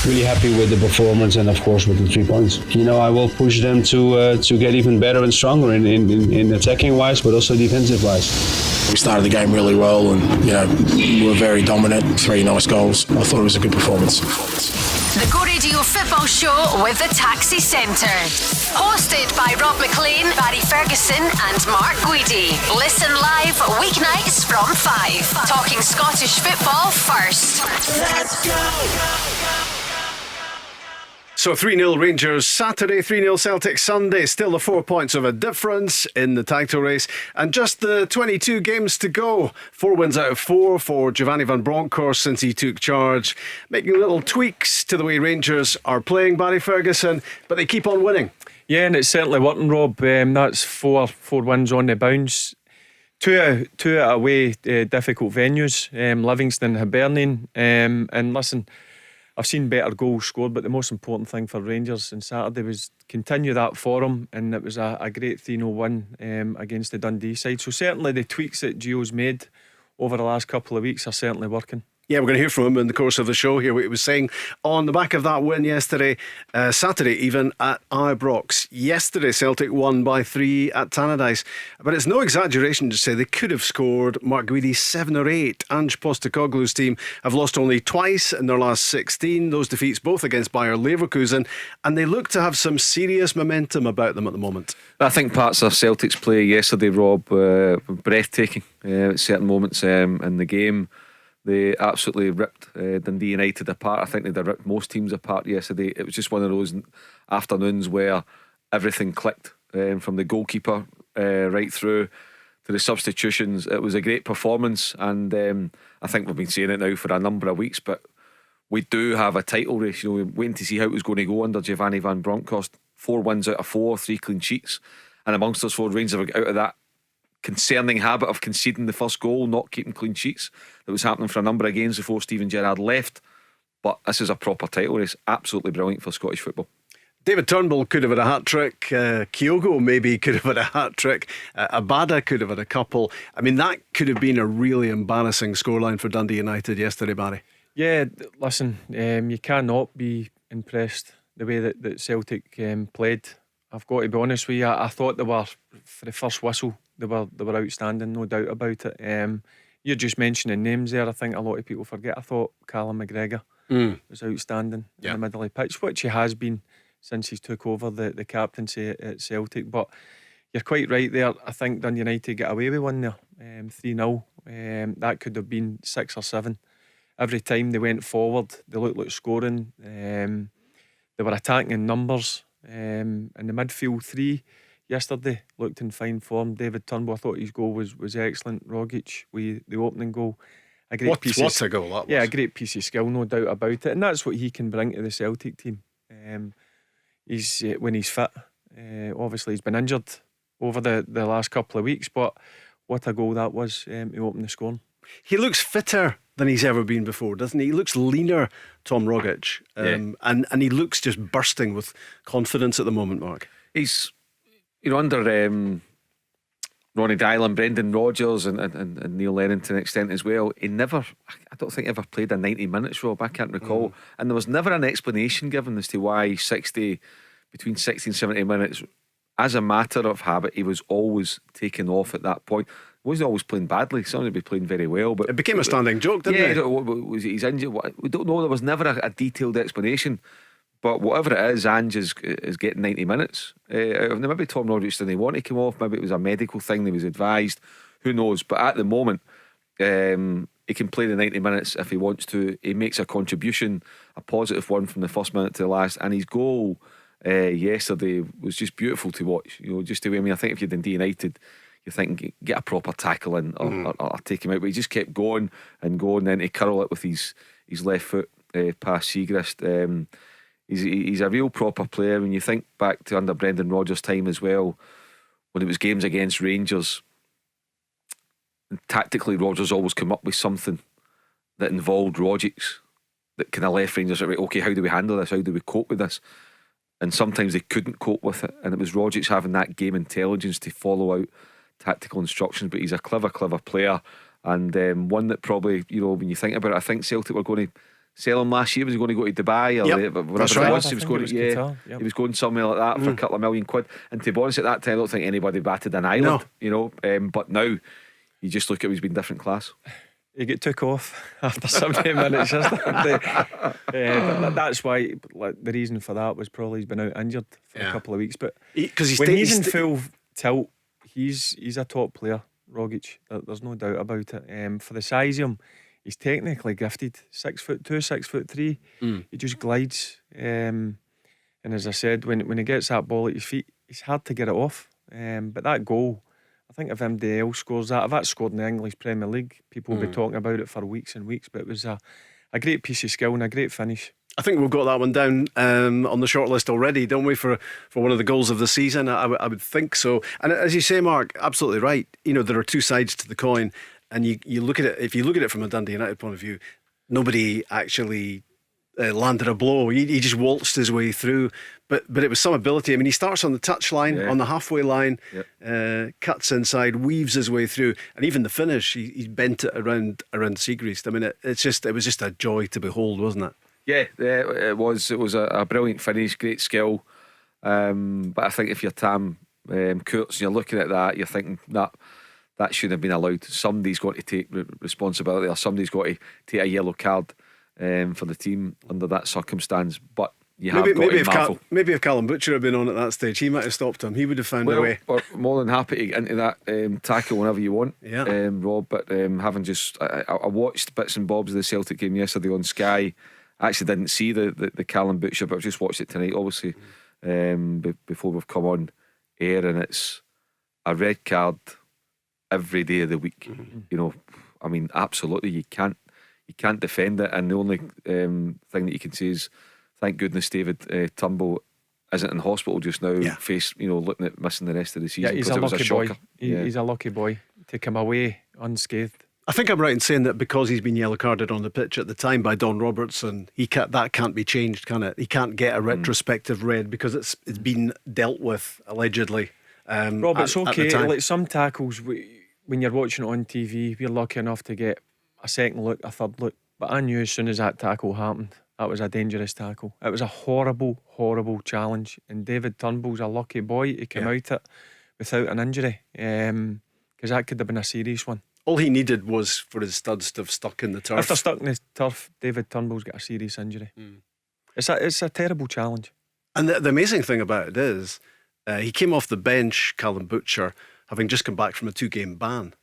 really happy with the performance and of course with the 3 points. I will push them to get even better and stronger in attacking wise, but also defensive wise. We started the game really well, and we were very dominant. 3 nice goals. I thought it was a good performance. The Go Radio Football Show with the Taxi Centre. Hosted by Rob McLean, Barry Ferguson and Mark Guidi. Listen live weeknights from 5. Talking Scottish football first. Let's go! So 3-0 Rangers Saturday, 3-0 Celtic Sunday. Still the 4 points of a difference in the title race. And just the 22 games to go. 4 wins out of 4 for Giovanni Van Bronkhorst since he took charge. Making little tweaks to the way Rangers are playing, Barry Ferguson. But they keep on winning. Yeah, and it's certainly working, Rob. That's four wins on the bounce. Two out away difficult venues, Livingston, Hibernian. And listen, I've seen better goals scored, but the most important thing for Rangers on Saturday was continue that for them, and it was a great 3-0 win against the Dundee side. So certainly the tweaks that Gio's made over the last couple of weeks are certainly working. Yeah, we're going to hear from him in the course of the show here. What he was saying on the back of that win yesterday, Saturday even, at Ibrox. Yesterday Celtic won by 3 at Tannadice, but it's no exaggeration to say they could have scored, Mark Guidi, 7 or 8. Ange Postecoglou's team have lost only twice in their last 16. Those defeats both against Bayer Leverkusen, and they look to have some serious momentum about them at the moment. I think parts of Celtic's play yesterday, Rob, were breathtaking at certain moments in the game. They absolutely ripped Dundee United apart. I think they'd ripped most teams apart yesterday. It was just one of those afternoons where everything clicked, from the goalkeeper right through to the substitutions. It was a great performance, and I think we've been saying it now for a number of weeks, but we do have a title race. We're waiting to see how it was going to go under Giovanni Van Bronckhorst. 4 wins out of 4, 3 clean sheets, and amongst those 4, Rangers have got out of that concerning habit of conceding the first goal, not keeping clean sheets. That was happening for a number of games before Steven Gerrard left. But this is a proper title race. Absolutely brilliant for Scottish football. David Turnbull could have had a hat-trick. Kyogo maybe could have had a hat-trick. Abada could have had a couple. I mean, that could have been a really embarrassing scoreline for Dundee United yesterday, Barry. Yeah, listen, you cannot be impressed the way that Celtic played. I've got to be honest with you. I thought they were, for the first whistle, they were outstanding, no doubt about it. You're just mentioning names there. I think a lot of people forget. I thought Callum McGregor was outstanding in the middle of the pitch, which he has been since he's took over the captaincy at Celtic. But you're quite right there. I think Dundee United get away with one there, 3-0. That could have been 6 or 7. Every time they went forward, they looked like scoring. They were attacking in numbers. In the midfield 3 yesterday looked in fine form. David Turnbull, I thought his goal was excellent. Rogic with the opening goal, a great piece of goal that was. Yeah, a great piece of skill, no doubt about it, and that's what he can bring to the Celtic team. He's when he's fit. Obviously he's been injured over the last couple of weeks, but what a goal that was to open the scoring. He looks fitter than he's ever been before, doesn't he? He looks leaner, Tom Rogic, and he looks just bursting with confidence at the moment, Mark. He's, under Ronnie Dylan, Brendan Rodgers and Neil Lennon to an extent as well, he never, I don't think ever played a 90 minutes, Rob. I can't recall. And there was never an explanation given as to why between 60 and 70 minutes, as a matter of habit, he was always taken off at that point. He wasn't always playing badly. Some would be playing very well, but it became a standing joke, didn't it? Was he's injured? We don't know. There was never a detailed explanation. But whatever it is, Ange is getting 90 minutes. Maybe Tom Rogic didn't want to come off. Maybe it was a medical thing. He was advised. Who knows? But at the moment, he can play the 90 minutes if he wants to. He makes a contribution, a positive one from the first minute to the last. And his goal yesterday was just beautiful to watch. Just the way, I think if you're Dundee United, you think get a proper tackle in or take him out, but he just kept going and going, then to curl it with his left foot past Siegrist. He's a real proper player. When you think back to under Brendan Rodgers' time as well, when it was games against Rangers, tactically Rodgers always come up with something that involved Rogic's that kind of left Rangers right, okay, how do we handle this, how do we cope with this? And sometimes they couldn't cope with it, and it was Rogic's having that game intelligence to follow out tactical instructions. But he's a clever player, and one that probably, when you think about it, I think Celtic were going to sell him last year? Was he going to go to Dubai or Yep, wherever that's it right. was? I He was think going it was to, yeah, Qatar, yep. he was going somewhere like that for a couple of £1 million. And to be honest, at that time, I don't think anybody batted an eyelid. No. You know, but now you just look at, he's been different class. He get took off after 70 minutes yesterday. But that's why, like, the reason for that was probably he's been out injured for a couple of weeks. But Because when he's in full tilt, he's a top player, Rogic. There's no doubt about it. For the size of him, he's technically gifted. 6'2", 6'3". He just glides. And as I said, when he gets that ball at his feet, it's hard to get it off. But that goal, I think if MD else scores that, if that's scored in the English Premier League, people will be talking about it for weeks and weeks. But it was a great piece of skill and a great finish. I think we've got that one down on the short list already, don't we, for one of the goals of the season? I would think so. And as you say, Mark, absolutely right. You know, there are two sides to the coin, and you look at it. If you look at it from a Dundee United point of view, nobody actually landed a blow. He just waltzed his way through, but it was some ability. I mean, he starts on the touchline, on the halfway line, cuts inside, weaves his way through, and even the finish, he bent it around Siegrist. I mean, it was just a joy to behold, wasn't it? Yeah, it was. It was a brilliant finish, great skill. But I think if you're Tam Courts and you're looking at that, you're thinking that shouldn't have been allowed. Somebody's got to take responsibility, or somebody's got to take a yellow card for the team under that circumstance. But you have got to marvel. Maybe if Callum Butcher had been on at that stage, he might have stopped him. He would have found a way. We're more than happy to get into that tackle whenever you want, Yeah. Rob. But having just I watched bits and bobs of the Celtic game yesterday on Sky. I actually didn't see the Callum Butcher, but I've just watched it tonight, obviously, before we've come on air, and it's a red card every day of the week. You know, I mean, absolutely, you can't defend it, and the only thing that you can say is thank goodness David Turnbull isn't in hospital just now. Looking at missing the rest of the season. Yeah, he's a lucky boy. He's a lucky boy to come away unscathed. I think I'm right in saying that because he's been yellow carded on the pitch at the time by Don Robertson, that can't be changed, can it? He can't get a retrospective red because it's been dealt with allegedly. Rob, it's okay. Like some tackles, when you're watching it on TV, we're lucky enough to get a second look, a third look. But I knew as soon as that tackle happened, that was a dangerous tackle. It was a horrible, horrible challenge. And David Turnbull's a lucky boy to come out it without an injury, because that could have been a serious one. All he needed was for his studs to have stuck in the turf. If they're stuck in the turf, David Turnbull's got a serious injury. It's a terrible challenge. And the amazing thing about it is he came off the bench, Callum Butcher, having just come back from a 2-game ban.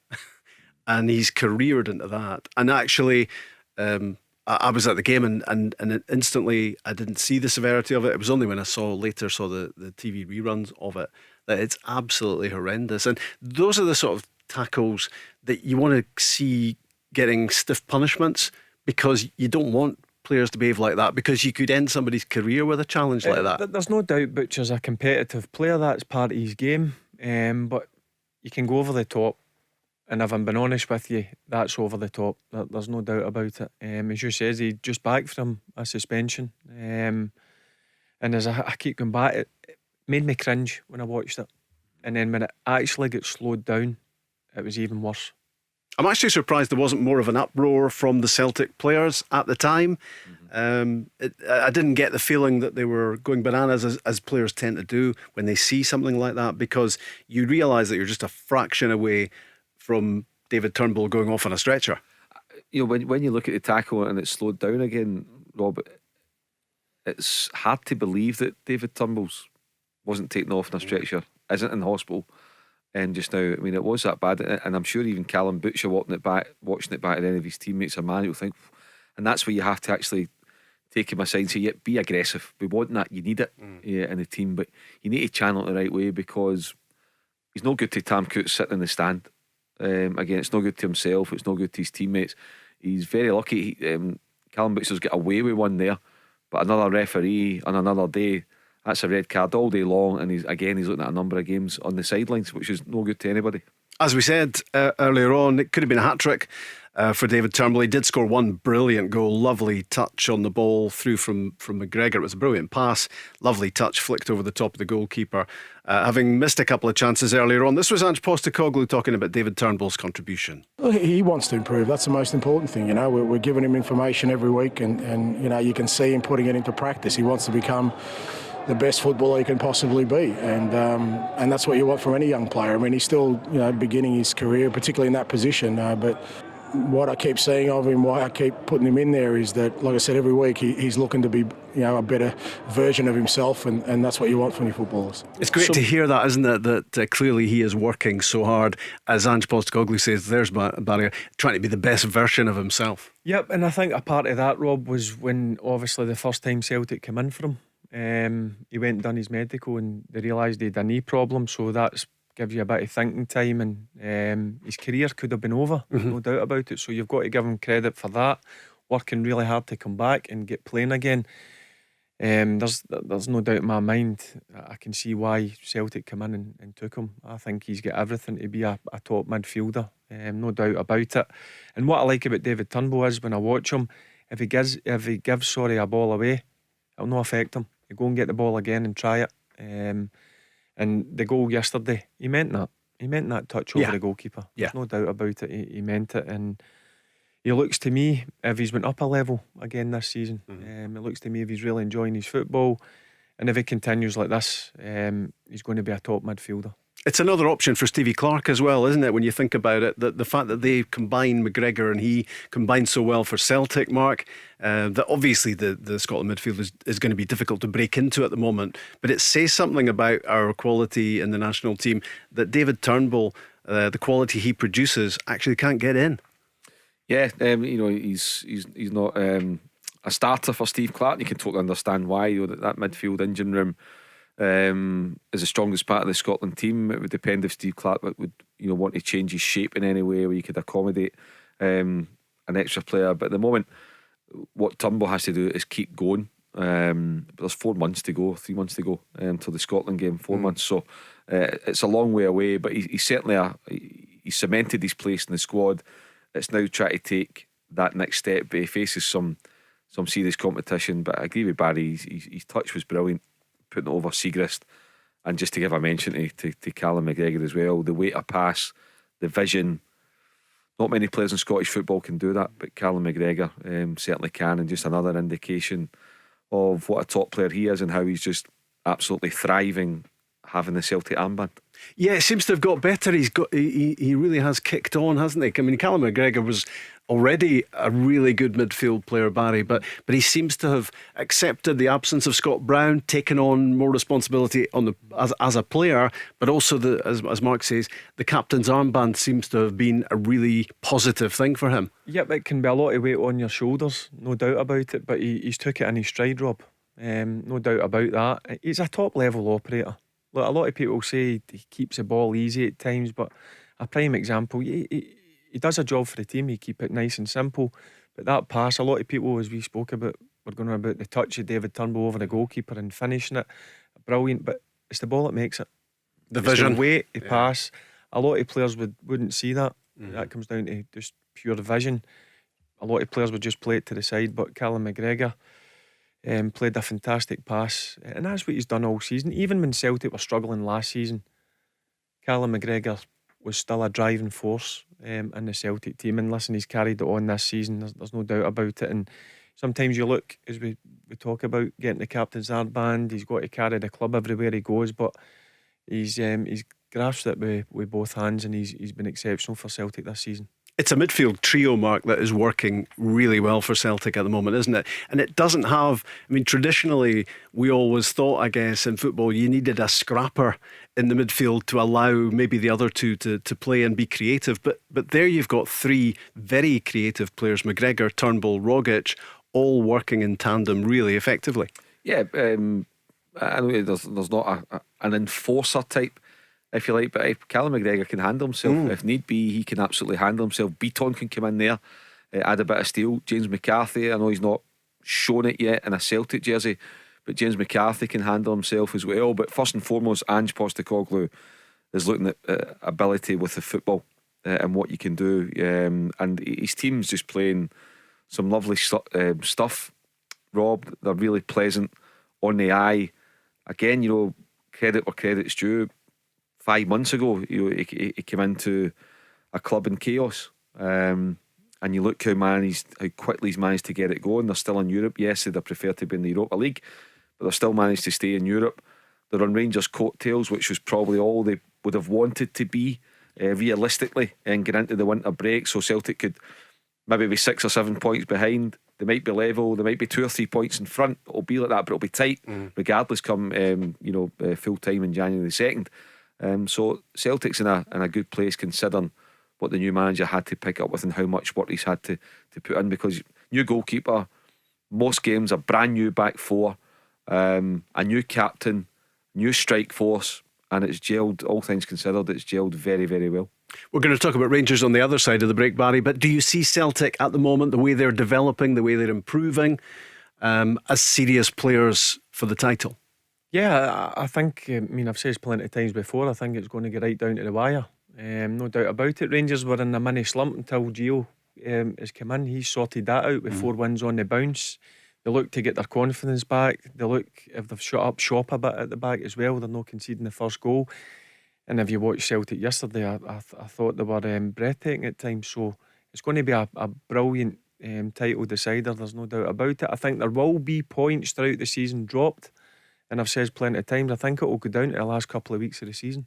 And he's careered into that. And actually, I was at the game and instantly I didn't see the severity of it. It was only when I saw the TV reruns of it that it's absolutely horrendous. And those are the sort of tackles that you want to see getting stiff punishments, because you don't want players to behave like that, because you could end somebody's career with a challenge like that. There's no doubt Butcher's a competitive player. That's part of his game. But you can go over the top. And if I'm being honest with you, that's over the top. There's no doubt about it. As you says, he just back from a suspension. And as I keep going back, it made me cringe when I watched it. And then when it actually got slowed down, it was even worse. I'm actually surprised there wasn't more of an uproar from the Celtic players at the time. I didn't get the feeling that they were going bananas as players tend to do when they see something like that, because you realise that you're just a fraction away from David Turnbull going off on a stretcher. You know, when you look at the tackle and it's slowed down again, Rob, it's hard to believe that David Turnbull's wasn't taken off on a stretcher, isn't in hospital. And just now, I mean, it was that bad, and I'm sure even Callum Butcher watching it back at any of his teammates or man, he'll think, and that's where you have to actually take him aside and say, yeah, be aggressive. We want that. You need it in the team, but you need to channel it the right way, because he's no good to Tam Coates sitting in the stand. Again, it's no good to himself. It's no good to his teammates. He's very lucky. Callum Butcher's got away with one there, but another referee on another day, that's a red card all day long, and he's looking at a number of games on the sidelines, which is no good to anybody. As we said earlier on, it could have been a hat-trick for David Turnbull. He did score one brilliant goal, lovely touch on the ball through from McGregor. It was a brilliant pass, lovely touch, flicked over the top of the goalkeeper, having missed a couple of chances earlier on. This was Ange Postecoglou talking about David Turnbull's contribution. Well, he wants to improve. That's the most important thing. We're giving him information every week, and you can see him putting it into practice. He wants to become the best footballer he can possibly be, and that's what you want from any young player. I mean, he's still beginning his career, particularly in that position, but what I keep seeing of him, why I keep putting him in there, is that, like I said, every week he's looking to be a better version of himself, and that's what you want from your footballers. It's great to hear that, isn't it? That clearly he is working so hard, as Ange Postecoglou says. There's Barry trying to be the best version of himself. Yep, and I think a part of that, Rob, was when obviously the first time Celtic came in for him, he went and done his medical, and they realised he had a knee problem, so that's gives you a bit of thinking time, and his career could have been over, no doubt about it. So you've got to give him credit for that, working really hard to come back and get playing again. There's no doubt in my mind. I can see why Celtic come in and took him. I think he's got everything to be a top midfielder, no doubt about it. And what I like about David Turnbull is, when I watch him, if he gives a ball away, it'll not affect him. You go and get the ball again and try it. And the goal yesterday, he meant that. He meant that touch over the goalkeeper. There's no doubt about it. He meant it. And he looks to me, if he's went up a level again this season, it looks to me if he's really enjoying his football, and if he continues like this, he's going to be a top midfielder. It's another option for Stevie Clarke as well, isn't it? When you think about it, the fact that they combine McGregor and he combined so well for Celtic, Mark, that obviously the Scotland midfield is going to be difficult to break into at the moment, but it says something about our quality in the national team that David Turnbull, the quality he produces, actually can't get in. Yeah, he's not a starter for Steve Clarke. You can totally understand why. That midfield engine room is the strongest part of the Scotland team. It would depend if Steve Clarke would want to change his shape in any way where you could accommodate an extra player. But at the moment, what Turnbull has to do is keep going. But there's 4 months to go, 3 months to go till the Scotland game. 4 months, so it's a long way away. But he's certainly he's cemented his place in the squad. It's now trying to take that next step, but he faces some serious competition. But I agree with Barry, his touch was brilliant, putting it over Siegrist. And just to give a mention to Callum McGregor as well, the way to pass, the vision. Not many players in Scottish football can do that, but Callum McGregor certainly can, and just another indication of what a top player he is and how he's just absolutely thriving having the Celtic armband. Yeah, it seems to have got better. He really has kicked on, hasn't he? I mean, Callum McGregor was already a really good midfield player, Barry, but he seems to have accepted the absence of Scott Brown, taken on more responsibility as a player, but also as Mark says, the captain's armband seems to have been a really positive thing for him. Yep, it can be a lot of weight on your shoulders, no doubt about it, but he's took it in his stride, Rob. No doubt about that. He's a top level operator. Look, a lot of people say he keeps the ball easy at times, but a prime example, he does a job for the team. He keep it nice and simple. But that pass, a lot of people, as we spoke about, were going on about the touch of David Turnbull over the goalkeeper and finishing it, brilliant. But it's the ball that makes it. The vision, the weight, the pass. A lot of players wouldn't see that. That comes down to just pure vision. A lot of players would just play it to the side. But Callum McGregor played a fantastic pass, and that's what he's done all season. Even when Celtic were struggling last season, Callum McGregor was still a driving force in the Celtic team, and listen, he's carried it on this season. There's no doubt about it. And sometimes you look, as we talk about getting the captain's armband, he's got to carry the club everywhere he goes, but he's grasped it with both hands, and he's been exceptional for Celtic this season. It's a midfield trio, Mark, that is working really well for Celtic at the moment, isn't it? And it doesn't have, I mean, traditionally we always thought, I guess, in football you needed a scrapper in the midfield to allow maybe the other two to play and be creative, but there you've got 3 very creative players, McGregor, Turnbull, Rogic, all working in tandem really effectively. Yeah, I know there's not an enforcer type, if you like, but if Callum McGregor can handle himself, if need be, he can absolutely handle himself. Beaton can come in there, add a bit of steel. James McCarthy, I know he's not shown it yet in a Celtic jersey, but James McCarthy can handle himself as well. But first and foremost, Ange Postecoglou is looking at ability with the football. and what you can do. And his team's just playing some lovely stuff, Rob. They're really pleasant on the eye. Again, credit where credit's due. 5 months ago, he came into a club in chaos. And you look how quickly he's managed to get it going. They're still in Europe. Yes, they'd prefer to be in the Europa League, but they've still managed to stay in Europe. They're on Rangers' coattails, which was probably all they would have wanted to be realistically, and get into the winter break. So Celtic could maybe be 6 or 7 points behind. They might be level. They might be 2 or 3 points in front. It'll be like that, but it'll be tight regardless. Come full time in January the 2nd. So Celtic's in a good place considering what the new manager had to pick up with and how much work he's had to put in, because new goalkeeper, most games are brand new back four, a new captain, new strike force, and it's gelled, all things considered, it's gelled very, very well. We're going to talk about Rangers on the other side of the break, Barry, but do you see Celtic at the moment, the way they're developing, the way they're improving, as serious players for the title? Yeah, I think, I've said plenty of times before, I think it's going to get right down to the wire. No doubt about it. Rangers were in a mini slump until Gio has come in. He sorted that out with 4 wins on the bounce. They look to get their confidence back. They look, if they've shut up shop a bit at the back as well, they're not conceding the first goal. And if you watched Celtic yesterday, I thought they were breathtaking at times. So it's going to be a brilliant title decider, there's no doubt about it. I think there will be points throughout the season dropped, and I've said plenty of times, I think it will go down to the last couple of weeks of the season.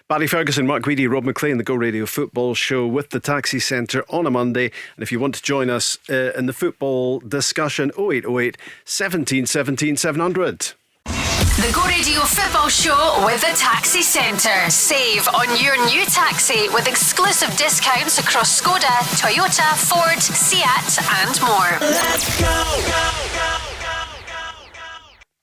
Barry Ferguson, Mark Guidi, Rob McLean, the Go Radio Football Show with the Taxi Centre on a Monday. And if you want to join us in the football discussion, 0808 17 17 700. The Go Radio Football Show with the Taxi Centre. Save on your new taxi with exclusive discounts across Skoda, Toyota, Ford, Seat and more. Let's go.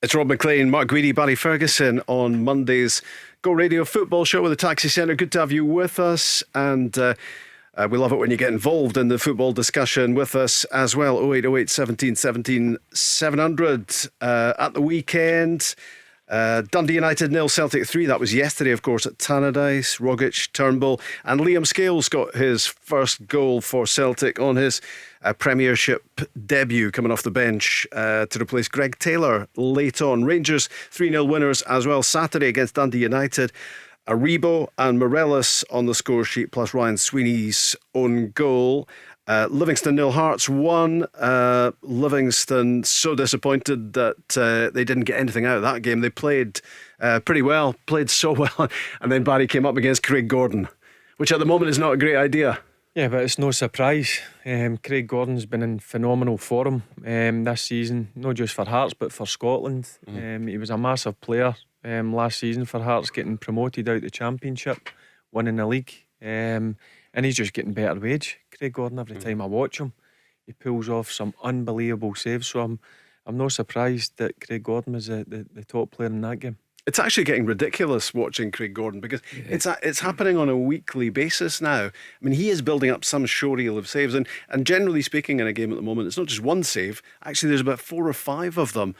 It's Rob McLean, Mark Guidi, Barry Ferguson on Monday's Go Radio Football Show with the Taxi Centre. Good to have you with us, and we love it when you get involved in the football discussion with us as well. 0808 17 17 700. At the weekend, Dundee United 0, Celtic 3. That was yesterday, of course, at Tannadice. Rogic, Turnbull, and Liam Scales got his first goal for Celtic on his Premiership debut, coming off the bench to replace Greg Taylor late on. Rangers 3-0 winners as well Saturday against Dundee United. Aribo and Morelos on the score sheet, plus Ryan Sweeney's own goal. Livingston 0, Hearts 1. Livingston so disappointed that they didn't get anything out of that game. They played pretty well, played so well, and then Barry came up against Craig Gordon, which at the moment is not a great idea. Yeah, but it's no surprise. Craig Gordon's been in phenomenal form this season, not just for Hearts but for Scotland. He was a massive player last season for Hearts, getting promoted out the Championship, winning the league, and he's just getting better wage. Craig Gordon, every time I watch him, he pulls off some unbelievable saves. So I'm not surprised that Craig Gordon was the top player in that game. It's actually getting ridiculous watching Craig Gordon, because it's happening on a weekly basis now. I mean, he is building up some showreel of saves, and generally speaking in a game at the moment, it's not just one save. Actually, there's about 4 or 5 of them.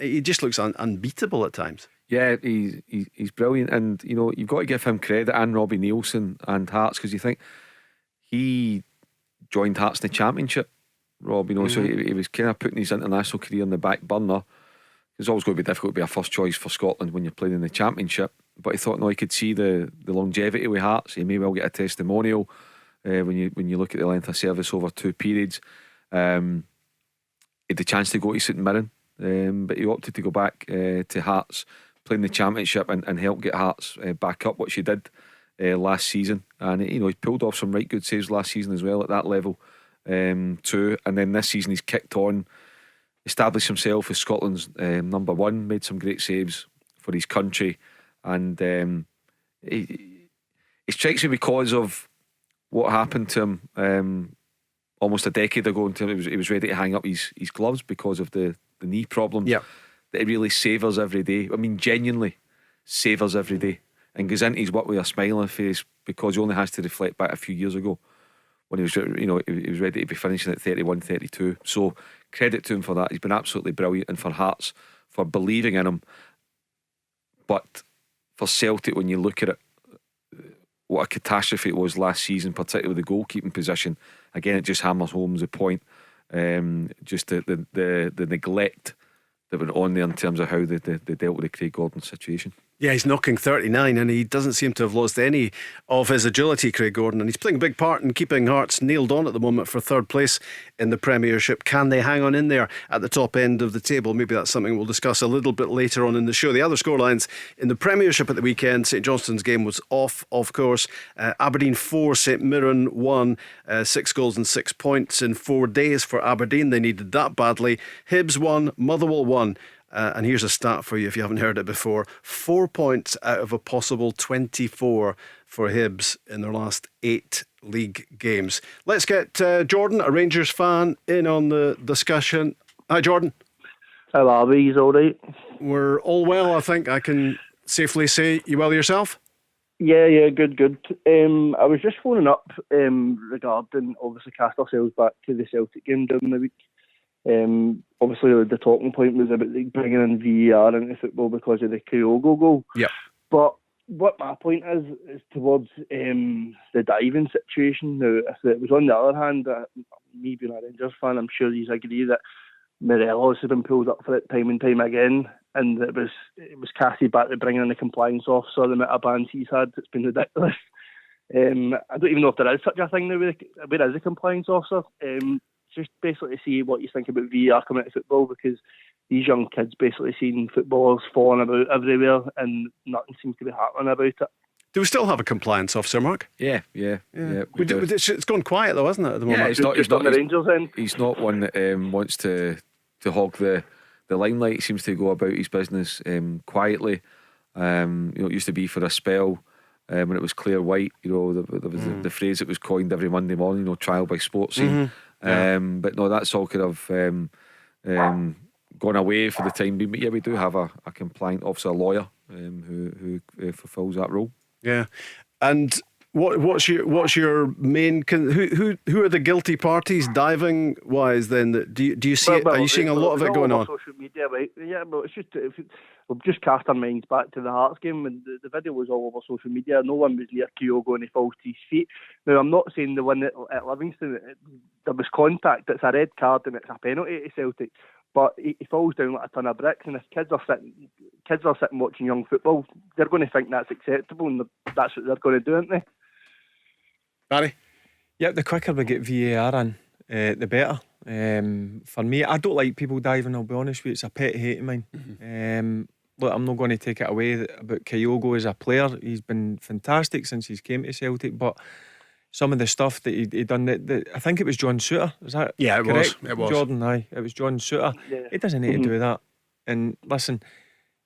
He just looks unbeatable at times. Yeah, he's brilliant, and you've got to give him credit, and Robbie Nielsen and Hearts, because you think he joined Hearts in the Championship, Rob. So he was kind of putting his international career in the back burner. It's always going to be difficult to be a first choice for Scotland when you're playing in the Championship, but he thought, no, he could see the longevity with Hearts. He may well get a testimonial when you look at the length of service over 2 periods. He had the chance to go to St Mirren, but he opted to go back to Hearts, playing the Championship and help get Hearts back up, which he did last season. And he pulled off some right good saves last season as well at that level too. And then this season he's kicked on, established himself as Scotland's number 1, made some great saves for his country, and he strikes me because of what happened to him almost a decade ago. In terms, he was ready to hang up his gloves because of the knee problem. Yeah, that he really savours every day. I mean, genuinely savours every day, and goes into his work with a smile on his face, because he only has to reflect back a few years ago when he was, he was ready to be finishing at 31, 32. So credit to him for that. He's been absolutely brilliant, and for Hearts for believing in him. But for Celtic, when you look at it, what a catastrophe it was last season, particularly with the goalkeeping position. Again, it just hammers home the point. Just the neglect that went on there in terms of how they dealt with the Craig Gordon situation. Yeah, he's knocking 39 and he doesn't seem to have lost any of his agility, Craig Gordon, and he's playing a big part in keeping Hearts nailed on at the moment for third place in the Premiership. Can they hang on in there at the top end of the table? Maybe that's something we'll discuss a little bit later on in the show. The other scorelines in the Premiership at the weekend: St Johnstone's game was off, of course. Aberdeen 4, St Mirren 1. 6 goals and 6 points in 4 days for Aberdeen. They needed that badly. Hibs 1, Motherwell 1. And here's a stat for you if you haven't heard it before: 4 points out of a possible 24 for Hibs in their last 8 league games. Let's get Jordan, a Rangers fan, in on the discussion. Hi, Jordan. How are we? He's all right. We're all well, I think I can safely say. You well yourself? Yeah, good. I was just phoning up regarding, obviously, cast ourselves back to the Celtic game during the week. Obviously the talking point was about bringing in VAR into football because of the Kyogo goal. Yeah. But what my point is towards the diving situation. Now, if it was on the other hand, me being a Rangers fan, I'm sure you agree that Morelos has been pulled up for it time and time again, and it was casted back to bringing in the compliance officer. The amount of bans he's had, it's been ridiculous. I don't even know if there is such a thing now. Where is the compliance officer? Just basically to see what you think about VAR coming into football, because these young kids basically seeing footballers falling about everywhere and nothing seems to be happening about it. Do we still have a compliance officer, Mark? Yeah. It's gone quiet though, hasn't it, at the moment? Yeah, He's not one that wants to hog the limelight. He seems to go about his business quietly. It used to be for a spell when it was clear white. There was the phrase that was coined every Monday morning, trial by sports scene. But no, that's all kind of gone away for the time being. But yeah, we do have a compliant officer, a lawyer, who fulfills that role. Yeah, and what's your main? Who are the guilty parties diving wise? Then do you see? Are you seeing a lot of it going on? Social media, right? Yeah, but it's just we've just cast our minds back to the Hearts game, and the video was all over social media. No one was near Kyogo and he falls to his feet. Now, I'm not saying the one at Livingston, there was contact. It's a red card and it's a penalty to Celtic. But he falls down like a ton of bricks, and if kids are sitting watching young football, they're going to think that's acceptable, and that's what they're going to do, aren't they? Barry? Yep, the quicker we get VAR in, the better. For me, I don't like people diving, I'll be honest with you. It's a pet hate of mine. Look, I'm not going to take it away about Kyogo as a player. He's been fantastic since he's came to Celtic, but some of the stuff that he done, I think it was John Souttar, is that correct? It was Jordan, aye, it was John Souttar. Yeah. He doesn't need to do that. And listen,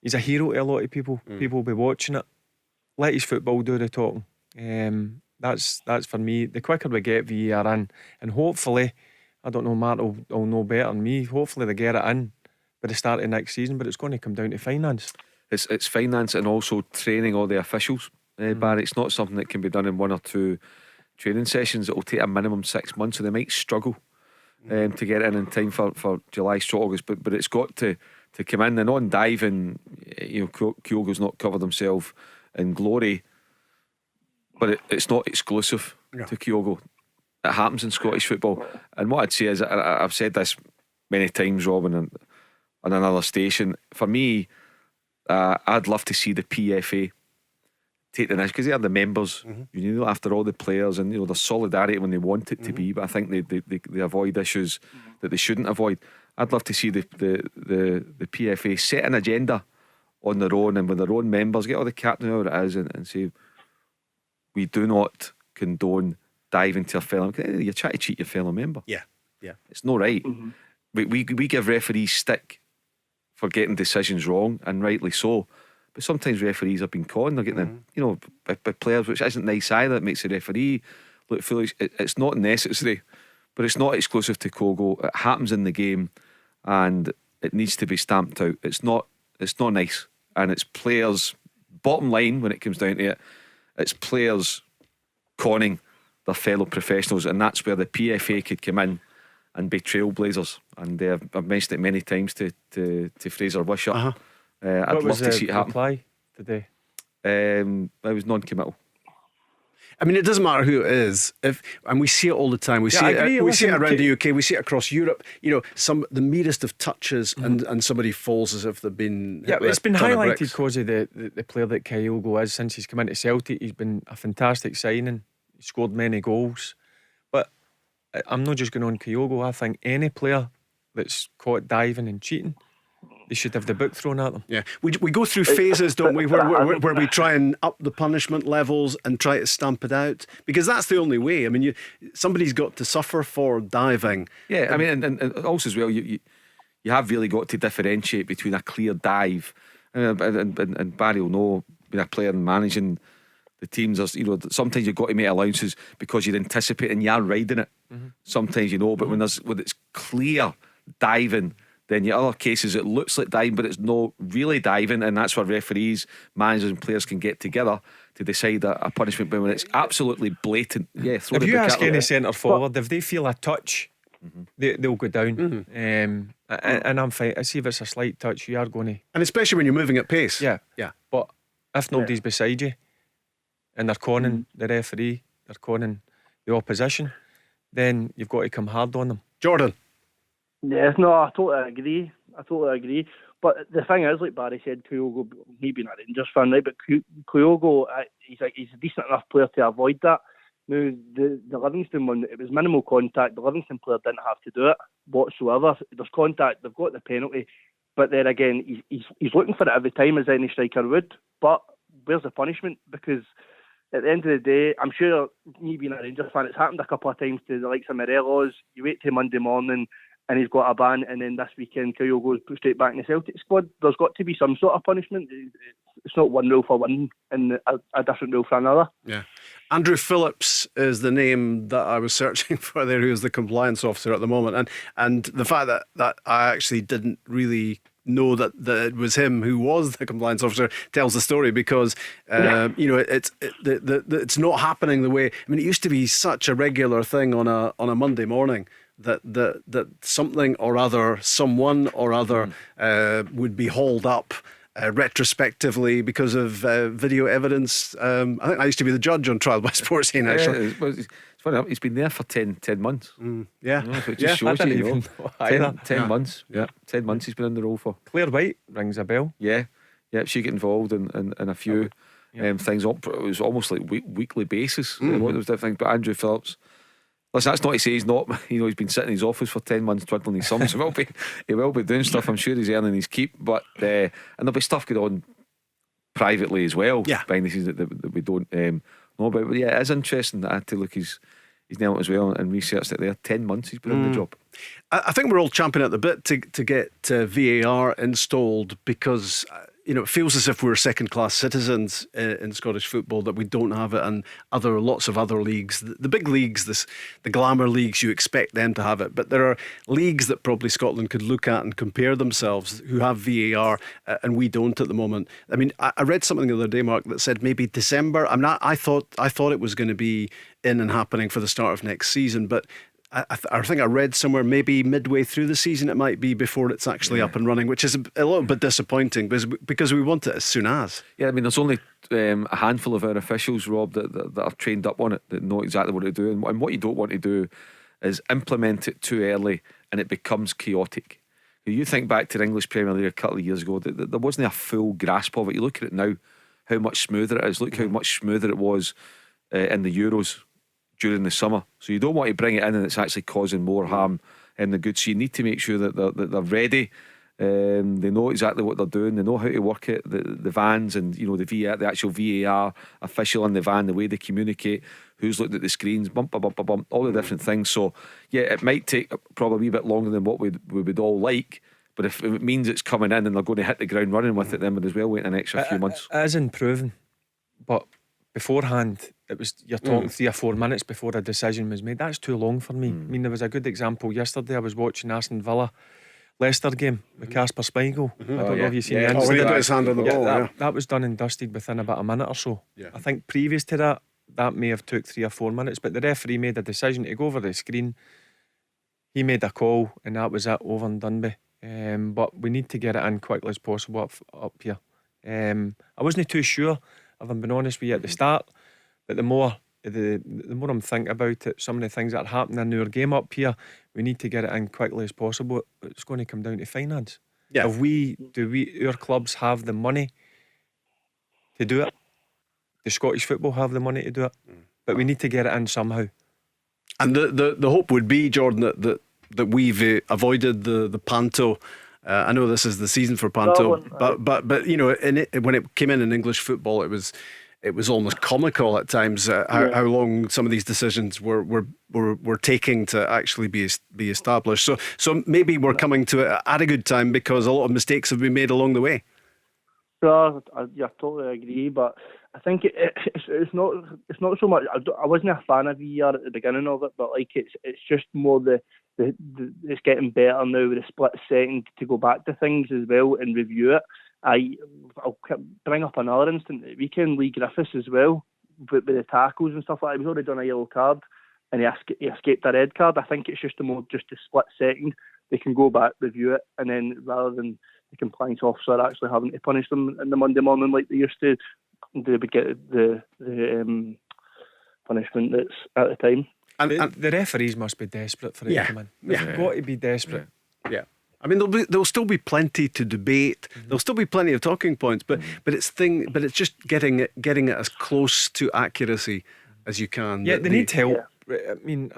he's a hero to a lot of people. People will be watching it. Let his football do the talking. That's for me. The quicker we get VAR in, and hopefully, I don't know, Matt will know better than me, hopefully they get it in by the start of next season, but it's going to come down to finance. It's finance and also training all the officials, Barry. It's not something that can be done in 1 or 2 training sessions. It will take a minimum 6 months, so they might struggle to get in time for July / August, but it's got to come in. And on diving, Kyogo's not covered himself in glory, but it's not exclusive to Kyogo. It happens in Scottish football. And what I'd say is, I've said this many times, Robin, on another station, for me, I'd love to see the PFA take the initiative, because they are the members, after all the players, and the solidarity when they want it to be. But I think they avoid issues that they shouldn't avoid. I'd love to see the PFA set an agenda on their own, and with their own members, get all the captain, whoever it is, and say, we do not condone diving to a fellow. You're trying to cheat your fellow member. Yeah. It's not right. We give referees stick for getting decisions wrong, and rightly so. But sometimes referees have been caught. They're getting by players, which isn't nice either. It makes the referee look foolish. It's not necessary, but it's not exclusive to Kyogo. It happens in the game, and it needs to be stamped out. It's not nice, and it's players. Bottom line, when it comes down to it, it's players conning their fellow professionals, and that's where the PFA could come in and be trailblazers. And I've mentioned it many times to Fraser Wishart. I'd love to see it happen. Reply today? It was non-committal. I mean, it doesn't matter who it is. And we see it all the time. We see I it. agree. We see it Listen, around the UK. We see it across Europe. You know, the merest of touches, and somebody falls as if they've been. Yeah, hit with it's a been ton of highlighted bricks. because of the player that Kyogo is since he's come into Celtic. He's been a fantastic signing. He scored many goals. But I'm not just going on Kyogo. I think any player that's caught diving and cheating, they should have the book thrown at them. Yeah, we go through phases, don't we, where we try and up the punishment levels and try to stamp it out, because that's the only way. I mean, somebody's got to suffer for diving. Yeah, I mean, and also as well, you have really got to differentiate between a clear dive, and Barry will know, being a player and managing the teams, sometimes you've got to make allowances because you're anticipating you're riding it. Sometimes but when it's clear diving, then your other cases it looks like diving but it's not really diving, and that's where referees, managers and players can get together to decide a punishment. But when it's absolutely blatant, throw If the you book ask at them. any centre forward, if they feel a touch, they'll go down. And I'm fine. I see if it's a slight touch, you are going to. And especially when you're moving at pace. Yeah. Yeah. But if nobody's beside you and they're conning the referee, they're conning the opposition, then you've got to come hard on them. Jordan. Yes, no, I totally agree. But the thing is, like Barry said, Kyogo, me being a Rangers fan, right? But Kyogo, he's a decent enough player to avoid that. Now, the Livingston one, it was minimal contact. The Livingston player didn't have to do it whatsoever. There's contact, they've got the penalty. But then again, he's looking for it every time, as any striker would. But where's the punishment? Because at the end of the day, I'm sure, me being a Rangers fan, it's happened a couple of times to the likes of Morelos. You wait till Monday morning and he's got a ban, and then this weekend Kyle goes put straight back in the Celtic squad. There's got to be some sort of punishment. It's not one rule for one and a different rule for another. Yeah. Andrew Phillips is the name that I was searching for there, who is the compliance officer at the moment. And the fact that I actually didn't really know that it was him who was the compliance officer tells the story, because it's not happening the way. I mean, it used to be such a regular thing on a Monday morning that something or other, someone or other would be hauled up retrospectively because of video evidence. I think I used to be the judge on Trial by Sports Scene, actually. It's funny, he's been there for 10 months. Yeah. So it just shows I you, didn't even know either. 10 months. Yeah, 10 months he's been in the role for. Claire White rings a bell. Yeah, she get involved in a few things. It was almost like weekly basis. What those different things. But Andrew Phillips, listen, that's not to say he's not. He's been sitting in his office for 10 months twiddling his thumbs. He will be doing stuff. I'm sure he's earning his keep. But and there'll be stuff going on privately as well. Yeah. Behind the scenes that we don't know about. But yeah, it is interesting that I had to look his nailed it as well and researched it there. 10 months he's been in the job. I think we're all champing at the bit to get VAR installed, because it feels as if we're second-class citizens in Scottish football, that we don't have it, and lots of other leagues, the big leagues, the glamour leagues, you expect them to have it, but there are leagues that probably Scotland could look at and compare themselves who have VAR, and we don't at the moment. I mean, I read something the other day, Mark, that said maybe December. I thought it was going to be in and happening for the start of next season, but I think I read somewhere maybe midway through the season it might be before it's actually up and running, which is a little bit disappointing because we want it as soon as. Yeah, I mean, there's only a handful of our officials, Rob, that are trained up on it, that know exactly what to do. And what you don't want to do is implement it too early and it becomes chaotic. You think back to the English Premier League a couple of years ago, there wasn't a full grasp of it. You look at it now, how much smoother it is. Look how much smoother it was in the Euros during the summer. So you don't want to bring it in and it's actually causing more harm in the good. So you need to make sure that they're ready. They know exactly what they're doing. They know how to work it. The vans and the actual VAR official in the van, the way they communicate, who's looked at the screens, bump, all the different things. So yeah, it might take probably a wee bit longer than what we would all like. But if it means it's coming in and they're going to hit the ground running with it, then we'd as well wait an extra few months. It is improving, but beforehand you're talking 3 or 4 minutes before a decision was made. That's too long for me. I mean, there was a good example yesterday. I was watching Aston Villa Leicester game with Casper Spiegel. I don't know if you've seen the when he incident. put his hand on the ball. That was done and dusted within about a minute or so. Yeah. I think previous to that may have took 3 or 4 minutes, but the referee made a decision to go over the screen. He made a call and that was it, over and done with. But we need to get it in quickly as possible up here. I wasn't too sure, if I'm being honest with you, at the start, but the more the more I'm thinking about it, some of the things that are happening in our game up here, we need to get it in quickly as possible. It's going to come down to finance. Yeah. Our clubs have the money to do it? The Scottish football have the money to do it, but we need to get it in somehow. And the hope would be, Jordan, that we've avoided the panto. I know this is the season for panto, but you know, when it came in English football, it was almost comical at times how long some of these decisions were taking to actually be established. So maybe we're coming to it at a good time because a lot of mistakes have been made along the way. So I totally agree, but I think it's not so much. I wasn't a fan of VR at the beginning of it, but like it's just more the it's getting better now with the split second to go back to things as well and review it. I'll bring up another instance at the weekend. Lee Griffiths as well with the tackles and stuff like that. He was already done a yellow card and he escaped a red card. I think it's just a split second they can go back, review it, and then rather than the compliance officer actually having to punish them in the Monday morning like they used to, they would get the punishment that's at the time. And the referees must be desperate for it to come in. They've got to be desperate. Yeah. I mean, there'll still be plenty to debate. There'll still be plenty of talking points, but it's just getting it as close to accuracy as you can. Yeah, they need help. I mean,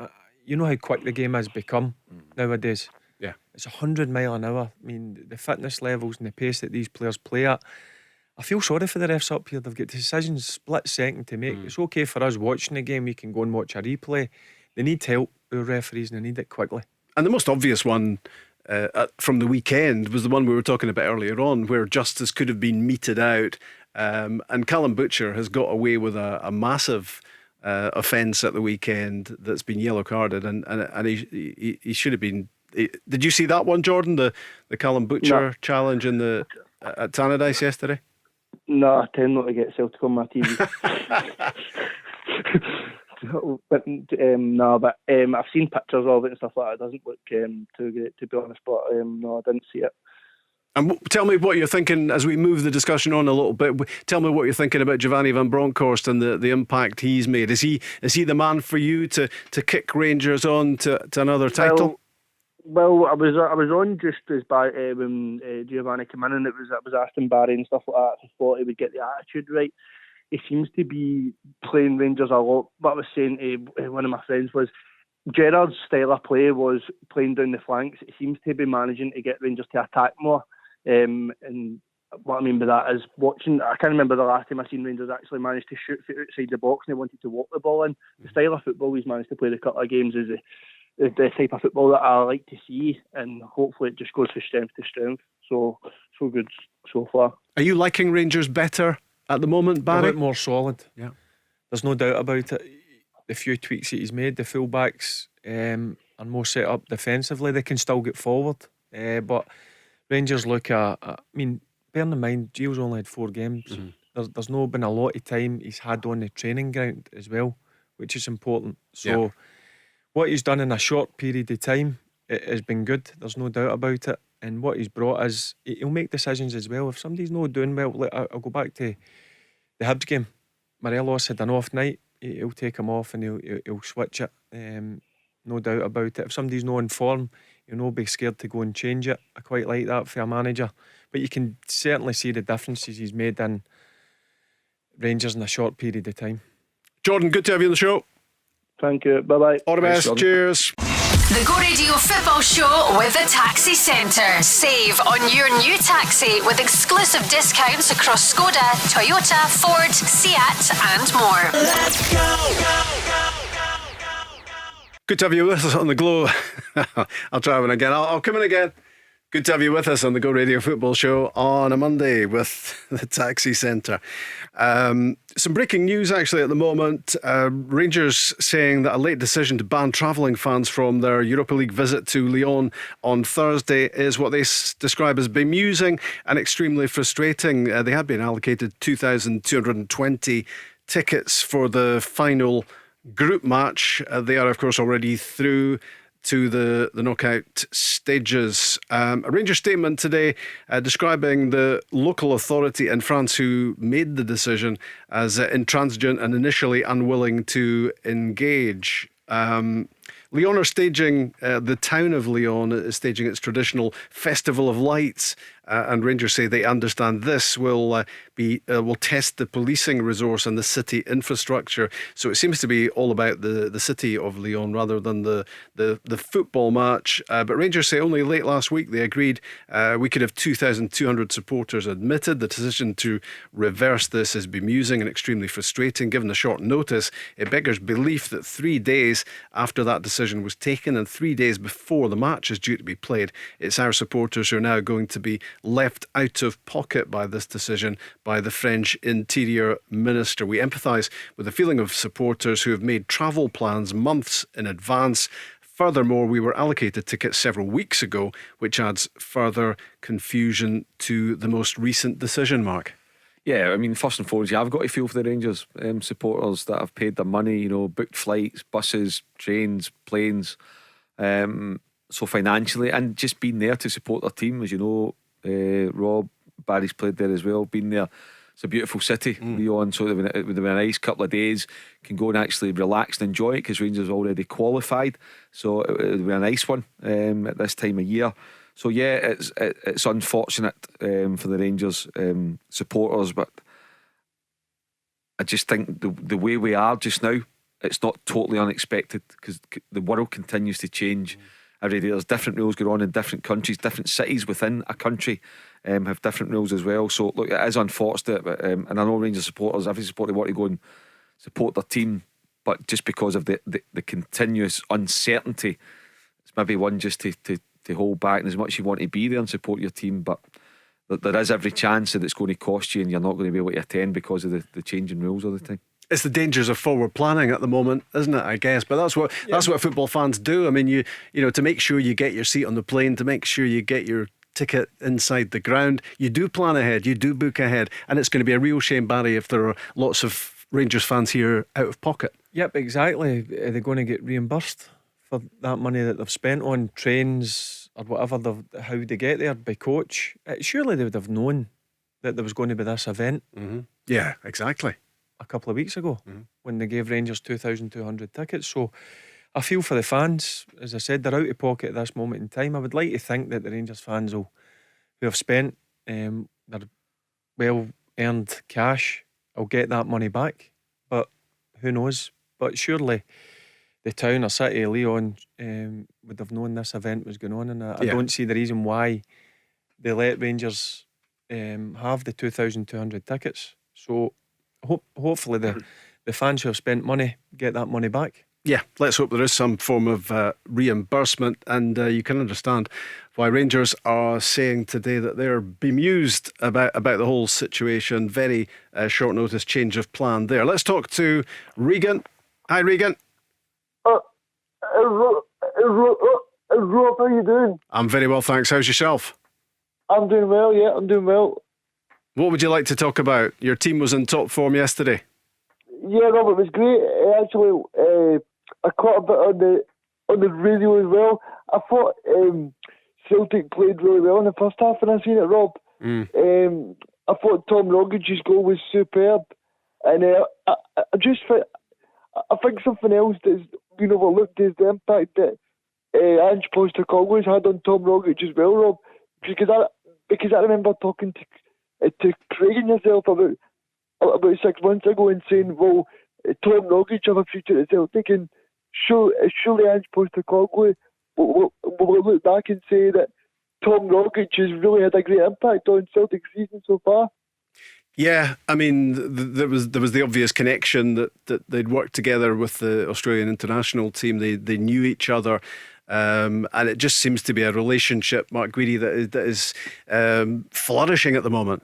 you know how quick the game has become nowadays. Yeah, it's 100 mile an hour. I mean, the fitness levels and the pace that these players play at. I feel sorry for the refs up here. They've got decisions split second to make. It's okay for us watching the game. We can go and watch a replay. They need help, our referees, and they need it quickly. And the most obvious one from the weekend was the one we were talking about earlier on, where justice could have been meted out. And Callum Butcher has got away with a massive offence at the weekend that's been yellow carded, and he should have been. Did you see that one, Jordan? The Callum Butcher challenge at Tannadice yesterday? No, I tend not to get Celtic on my TV. but I've seen pictures of it and stuff like that. It doesn't look too great, to be honest, but no, I didn't see it. And tell me what you're thinking as we move the discussion on a little bit. Tell me what you're thinking about Giovanni Van Bronkhorst and the impact he's made. Is he the man for you to kick Rangers on to another title? Well, I was on just as when Giovanni came in, and I was asking Barry and stuff like that if he thought he would get the attitude right. He seems to be playing Rangers a lot. What I was saying to one of my friends was Gerrard's style of play was playing down the flanks. He seems to be managing to get Rangers to attack more. And what I mean by that is watching. I can't remember the last time I seen Rangers actually manage to shoot from outside the box and they wanted to walk the ball in. The style of football he's managed to play the couple of games is the type of football that I like to see, and hopefully it just goes from strength to strength. So good so far. Are you liking Rangers better at the moment, Barry? A bit more solid. Yeah, there's no doubt about it. The few tweaks that he's made, the fullbacks are more set up defensively. They can still get forward, but Rangers look at. I mean, bearing in mind, Gio's only had 4 games. There's not been a lot of time he's had on the training ground as well, which is important. So what he's done in a short period of time, it has been good. There's no doubt about it. And what he's brought is he'll make decisions as well. If somebody's not doing well, I'll go back to the Hibs game. Morelos had an off night. He'll take him off and he'll switch it. No doubt about it. If somebody's not in form, he'll not be scared to go and change it. I quite like that for a manager. But you can certainly see the differences he's made in Rangers in a short period of time. Jordan, good to have you on the show. Thank you. Bye-bye. All the best. Cheers. The Go Radio Football Show with the Taxi Centre. Save on your new taxi with exclusive discounts across Skoda, Toyota, Ford, Seat and more. Let's go. Good to have you with us on the Glow. I'll try one again. I'll come in again. Good to have you with us on the Go Radio Football Show on a Monday with the Taxi Centre. Some breaking news actually at the moment. Rangers saying that a late decision to ban travelling fans from their Europa League visit to Lyon on Thursday is what they describe as bemusing and extremely frustrating. They had been allocated 2,220 tickets for the final group match. They are of course already through to the knockout stages. A Rangers statement today describing the local authority in France who made the decision as intransigent and initially unwilling to engage. Lyon are staging, the town of Lyon is staging its traditional Festival of Lights, and Rangers say they understand this will test the policing resource and the city infrastructure. So it seems to be all about the city of Lyon rather than the football match. But Rangers say only late last week they agreed we could have 2,200 supporters admitted. The decision to reverse this is bemusing and extremely frustrating. Given the short notice, it beggars belief that 3 days after that decision was taken and 3 days before the match is due to be played, it's our supporters who are now going to be left out of pocket by this decision by the French Interior Minister. We empathise with the feeling of supporters who have made travel plans months in advance. Furthermore, we were allocated tickets several weeks ago, which adds further confusion to the most recent decision, Mark. Yeah, I mean, first and foremost, I've got to feel for the Rangers supporters that have paid their money, you know, booked flights, buses, trains, planes. So financially, and just being there to support their team, as you know, Rob, Barry's played there as well, been there. It's a beautiful city, Lyon, so it would have been a nice couple of days. Can go and actually relax and enjoy it because Rangers already qualified, so it would be a nice one at this time of year. So yeah, it's unfortunate for the Rangers supporters, but I just think the way we are just now, it's not totally unexpected because the world continues to change every day. There's different rules going on in different countries, different cities within a country have different rules as well. So look, it is unfortunate, but, and I know Rangers supporters, every supporter want to go and support their team, but just because of the continuous uncertainty, it's maybe one just to hold back. And as much as you want to be there and support your team, but there is every chance that it's going to cost you and you're not going to be able to attend because of the changing rules all the time. It's the dangers of forward planning at the moment, isn't it? I guess, but that's what football fans do. I mean, you know, to make sure you get your seat on the plane, to make sure you get your ticket inside the ground, you do plan ahead, you do book ahead, and it's going to be a real shame, Barry, if there are lots of Rangers fans here out of pocket. Yep, exactly. Are they going to get reimbursed for that money that they've spent on trains or whatever? How they get there by coach? Surely they would have known that there was going to be this event. Yeah, exactly. A couple of weeks ago when they gave Rangers 2,200 tickets. So I feel for the fans. As I said, they're out of pocket at this moment in time. I would like to think that the Rangers fans who have spent their well earned cash will get that money back, but who knows. But surely the town or city of Lyon would have known this event was going on, and I don't see the reason why they let Rangers have the 2,200 tickets. So hopefully the fans who have spent money get that money back. Yeah, let's hope there is some form of reimbursement, and you can understand why Rangers are saying today that they're bemused about the whole situation. Very short notice change of plan there. Let's talk to Regan. Hi, Regan. Rob, how are you doing? I'm very well, thanks. How's yourself? I'm doing well, yeah, I'm doing well. What would you like to talk about? Your team was in top form yesterday. Yeah, Rob, it was great. Actually, I caught a bit on the radio as well. I thought Celtic played really well in the first half, and I seen it, Rob. I thought Tom Rogic's goal was superb, and I think something else that's been overlooked is the impact that Ange Postecoglou's had on Tom Rogic as well, Rob. Because I remember talking to Craig and yourself about 6 months ago and saying, well, Tom Rogic have a future at Celtic, and surely Ange Postecoglou will look back and say that Tom Rogic has really had a great impact on Celtic's season so far. Yeah, I mean, there was the obvious connection that they'd worked together with the Australian international team. They knew each other. And it just seems to be a relationship, Mark Guidi, that is flourishing at the moment.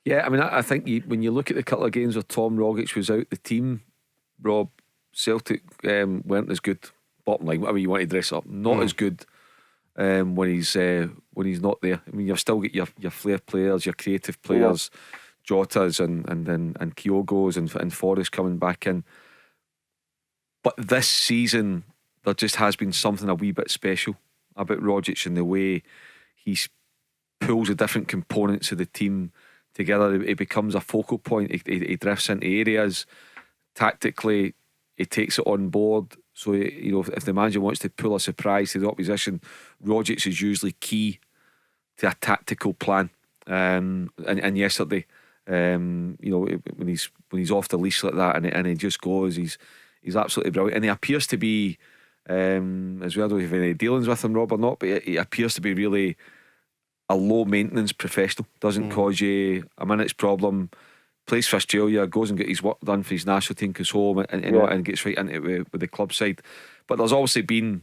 Yeah, I mean, I think when you look at the couple of games where Tom Rogic was out the team, Rob, Celtic weren't as good. Bottom line, whatever you want to dress up, not as good when he's not there. I mean, you've still got your flair players, your creative players, Jotas and Kyogos and Forrest coming back in. But this season, there just has been something a wee bit special about Rogic and the way he pulls the different components of the team together. He becomes a focal point. He drifts into areas. Tactically, he takes it on board. So, you know, if the manager wants to pull a surprise to the opposition, Rogic is usually key to a tactical plan. And yesterday, you know, when he's off the leash like that, and he just goes, he's absolutely brilliant. And he appears to be, as well, I don't know if you have any dealings with him, Rob, or not, but he appears to be really a low maintenance professional. Doesn't cause you a minute's problem. Plays for Australia, goes and gets his work done for his national team, goes home and gets right into it with the club side. But there's obviously been,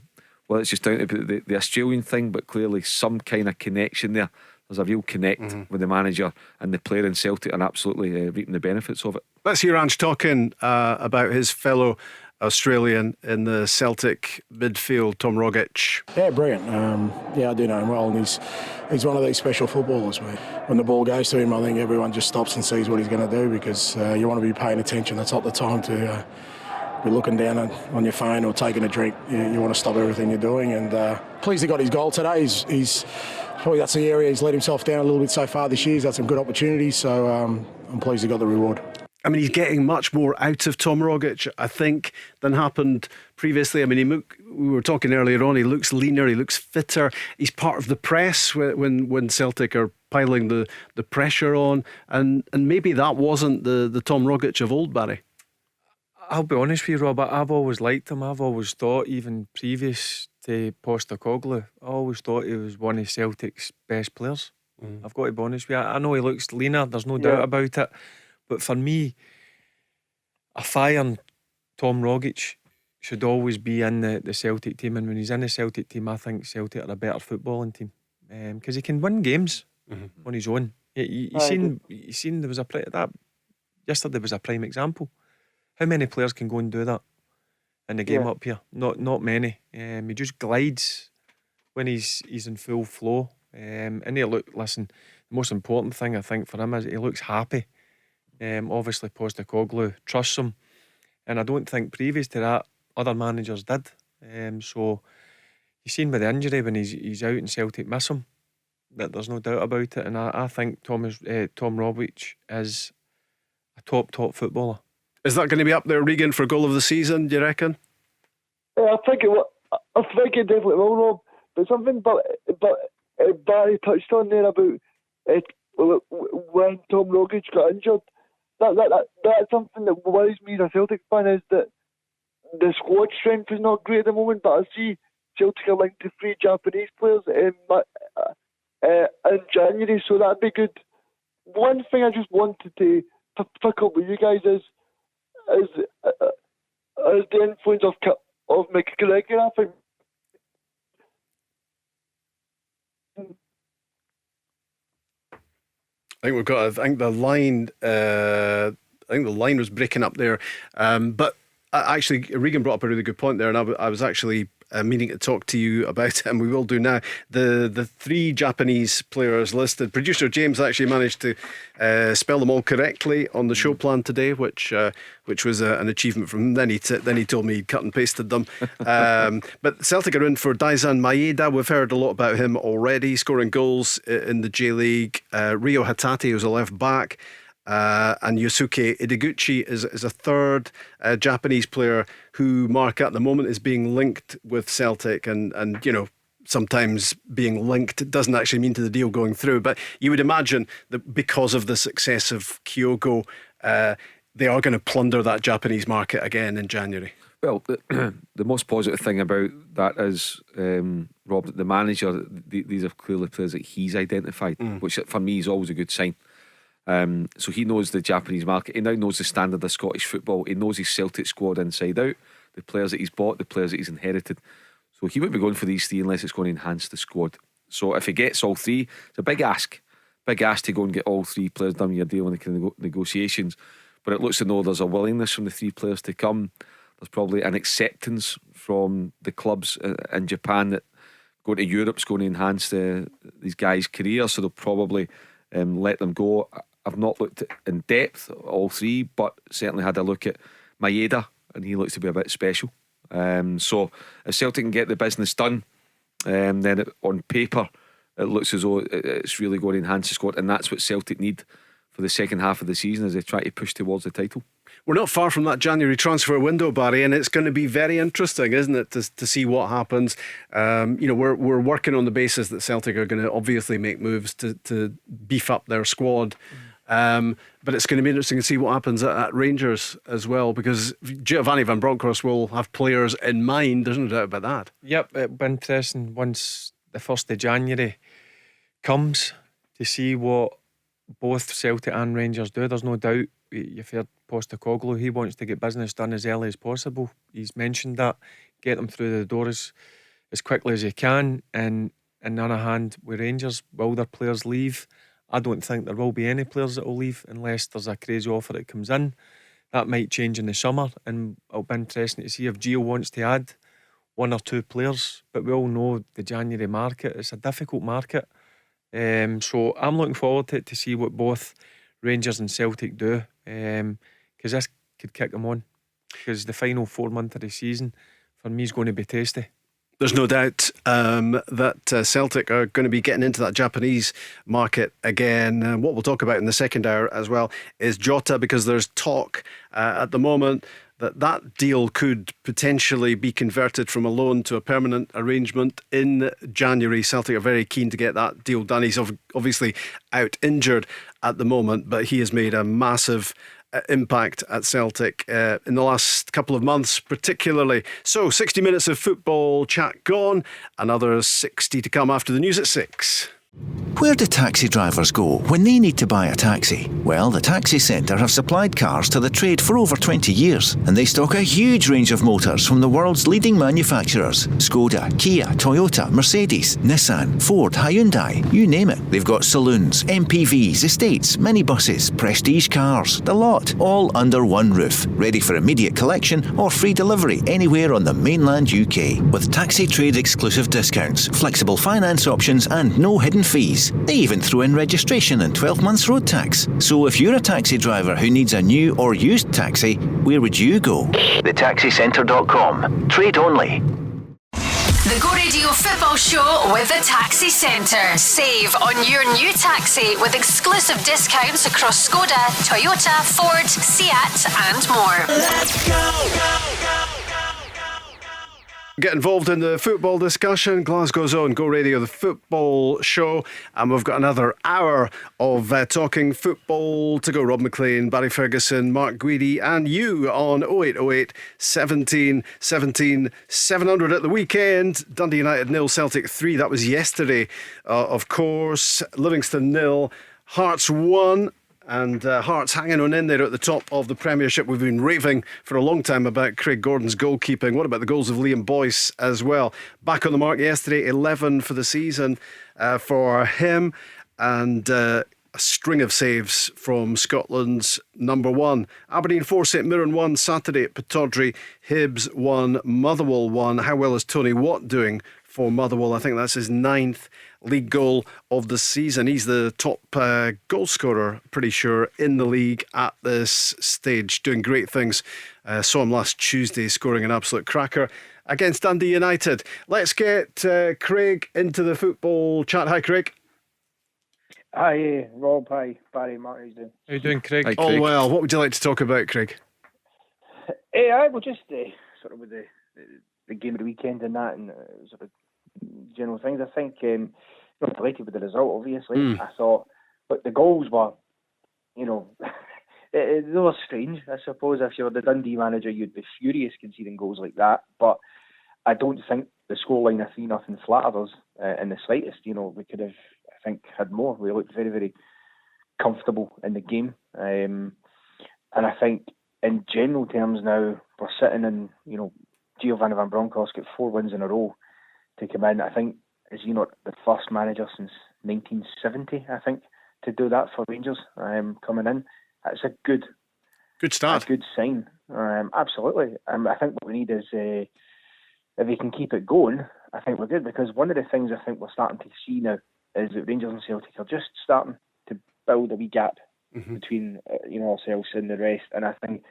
well, it's just down to the Australian thing, but clearly some kind of connection there. There's a real connect with the manager and the player in Celtic, and absolutely reaping the benefits of it. Let's hear Ange talking about his fellow Australian in the Celtic midfield, Tom Rogic. Yeah, brilliant. I do know him well, and he's one of these special footballers where when the ball goes to him, I think everyone just stops and sees what he's going to do, because you want to be paying attention. That's not the time to be looking down on your phone or taking a drink. You want to stop everything you're doing, and pleased he got his goal today. He's probably, that's the area he's let himself down a little bit so far this year. He's had some good opportunities, so I'm pleased he got the reward. I mean, he's getting much more out of Tom Rogic, I think, than happened previously. I mean, we were talking earlier on, he looks leaner, he looks fitter. He's part of the press when Celtic are piling the pressure on, and maybe that wasn't the Tom Rogic of old, Barry. I'll be honest with you, Rob, I've always liked him. I've always thought, even previous to Postecoglou, I always thought he was one of Celtic's best players. I've got to be honest with you. I know he looks leaner, there's no doubt about it, but for me, a firing Tom Rogic should always be in the Celtic team, and when he's in the Celtic team, I think Celtic are a better footballing team, because he can win games on his own. You seen there was that yesterday was a prime example. How many players can go and do that in the game up here? Not many. He just glides when he's in full flow. And listen, the most important thing I think for him is he looks happy. Obviously Postecoglou trusts him, and I don't think previous to that other managers did. So you've seen with the injury when he's out and Celtic miss him, that there's no doubt about it. And I think Tom Rogic is a top footballer. Is that going to be up there, Regan, for goal of the season, do you reckon? I think it definitely will, Rob. But something Barry touched on there about when Tom Rogic got injured. That's something that worries me as a Celtic fan, is that the squad strength is not great at the moment. But I see Celtic are linked to 3 Japanese players in January, so that'd be good. One thing I just wanted to pick up with you guys is the influence of McGregor. I think the line was breaking up there, but actually Regan brought up a really good point there, and I was actually meaning to talk to you about it, and we will do now. The 3 Japanese players listed, producer James actually managed to spell them all correctly on the show plan today, which was an achievement from him. Then he told me he'd cut and pasted them. But Celtic are in for Daizan Maeda. We've heard a lot about him already, scoring goals in the J-League. Ryo Hatate, who's a left back. And Yosuke Ideguchi is a third Japanese player who, Mark, at the moment is being linked with Celtic, and you know, sometimes being linked doesn't actually mean to the deal going through, but you would imagine that because of the success of Kyogo, they are going to plunder that Japanese market again in January. Well, the most positive thing about that is, Rob, the manager, these are clearly players that he's identified, which for me is always a good sign. So he knows the Japanese market. He now knows the standard of Scottish football. He knows his Celtic squad inside out, the players that he's bought, the players that he's inherited. So he won't be going for these 3 unless it's going to enhance the squad. So if he gets all 3, it's a big ask to go and get all 3 players done with your deal in the negotiations. But it looks to know there's a willingness from the 3 players to come. There's probably an acceptance from the clubs in Japan that going to Europe's going to enhance these guys' careers, so they'll probably let them go. I've not looked in depth at all 3, but certainly had a look at Maeda, and he looks to be a bit special. So if Celtic can get the business done, then on paper it looks as though it's really going to enhance the squad, and that's what Celtic need for the second half of the season as they try to push towards the title. We're not far from that January transfer window, Barry, and it's going to be very interesting, isn't it, to see what happens. We're working on the basis that Celtic are going to obviously make moves to beef up their squad. But it's going to be interesting to see what happens at Rangers as well, because Giovanni Van Bronkhorst will have players in mind. There's no doubt about that. Yep, it'll be interesting once the 1st of January comes to see what both Celtic and Rangers do. There's no doubt, you've heard Postecoglou, he wants to get business done as early as possible. He's mentioned that, get them through the doors as quickly as he can. And on the other hand, with Rangers, will their players leave? I don't think there will be any players that will leave unless there's a crazy offer that comes in. That might change in the summer, and it'll be interesting to see if Gio wants to add one or two players. But we all know the January market, it's a difficult market. So I'm looking forward to see what both Rangers and Celtic do, because this could kick them on, because the final 4 months of the season for me is going to be tasty. There's no doubt that Celtic are going to be getting into that Japanese market again. What we'll talk about in the second hour as well is Jota, because there's talk at the moment that deal could potentially be converted from a loan to a permanent arrangement in January. Celtic are very keen to get that deal done. He's obviously out injured at the moment, but he has made a massive impact at Celtic in the last couple of months particularly. So 60 minutes of football chat gone, another 60 to come after the news at 6. Where do taxi drivers go when they need to buy a taxi? Well, the Taxi Centre have supplied cars to the trade for over 20 years, and they stock a huge range of motors from the world's leading manufacturers: Skoda, Kia, Toyota, Mercedes, Nissan, Ford, Hyundai, you name it. They've got saloons, MPVs, estates, minibuses, prestige cars, the lot, all under one roof, ready for immediate collection or free delivery anywhere on the mainland UK. With taxi trade exclusive discounts, flexible finance options and no hidden fees. They even throw in registration and 12 months road tax. So if you're a taxi driver who needs a new or used taxi, where would you go? TheTaxiCentre.com. Trade only. The Go Radio Football Show with the Taxi Centre. Save on your new taxi with exclusive discounts across Skoda, Toyota, Ford, Seat and more. Let's go. Get involved in the football discussion. Glasgow's own Go Radio, the football show, and we've got another hour of talking football to go. Rob McLean, Barry Ferguson, Mark Guidi and you on 0808 17 17 700 at the weekend. Dundee United 0, Celtic 3. That was yesterday, of course. Livingston 0, Hearts 1. And Hearts hanging on in there at the top of the Premiership. We've been raving for a long time about Craig Gordon's goalkeeping. What about the goals of Liam Boyce as well? Back on the mark yesterday, 11 for the season for him. And a string of saves from Scotland's number one. Aberdeen 4, St Mirren 1, Saturday at Pittodrie. Hibs 1, Motherwell 1. How well is Tony Watt doing for Motherwell? I think that's his 9th league goal of the season. He's the top goal scorer, pretty sure, in the league at this stage, doing great things. Saw him last Tuesday scoring an absolute cracker against Dundee United. Let's get Craig into the football chat. Hi, Craig. Hi, Rob. Hi, Barry. Mark, how you doing? How you doing, Craig? Hi, Craig. All well. What would you like to talk about, Craig? Well, just sort of with the game of the weekend and that, and sort of general things. I think I'm delighted with the result, obviously. I thought, but the goals were, they were strange. I suppose if you were the Dundee manager, you'd be furious conceding goals like that. But I don't think the scoreline of 3-0 flattered us in the slightest. We could have, I think, had more. We looked very, very comfortable in the game. And I think in general terms now, we're sitting in, Giovanni Van Bronckhorst got 4 wins in a row to come in. I think, is he not the first manager since 1970, I think, to do that for Rangers coming in? That's a good start. A good sign. Absolutely. I think what we need is, if he can keep it going, I think we're good, because one of the things I think we're starting to see now is that Rangers and Celtic are just starting to build a wee gap between ourselves and the rest. And I think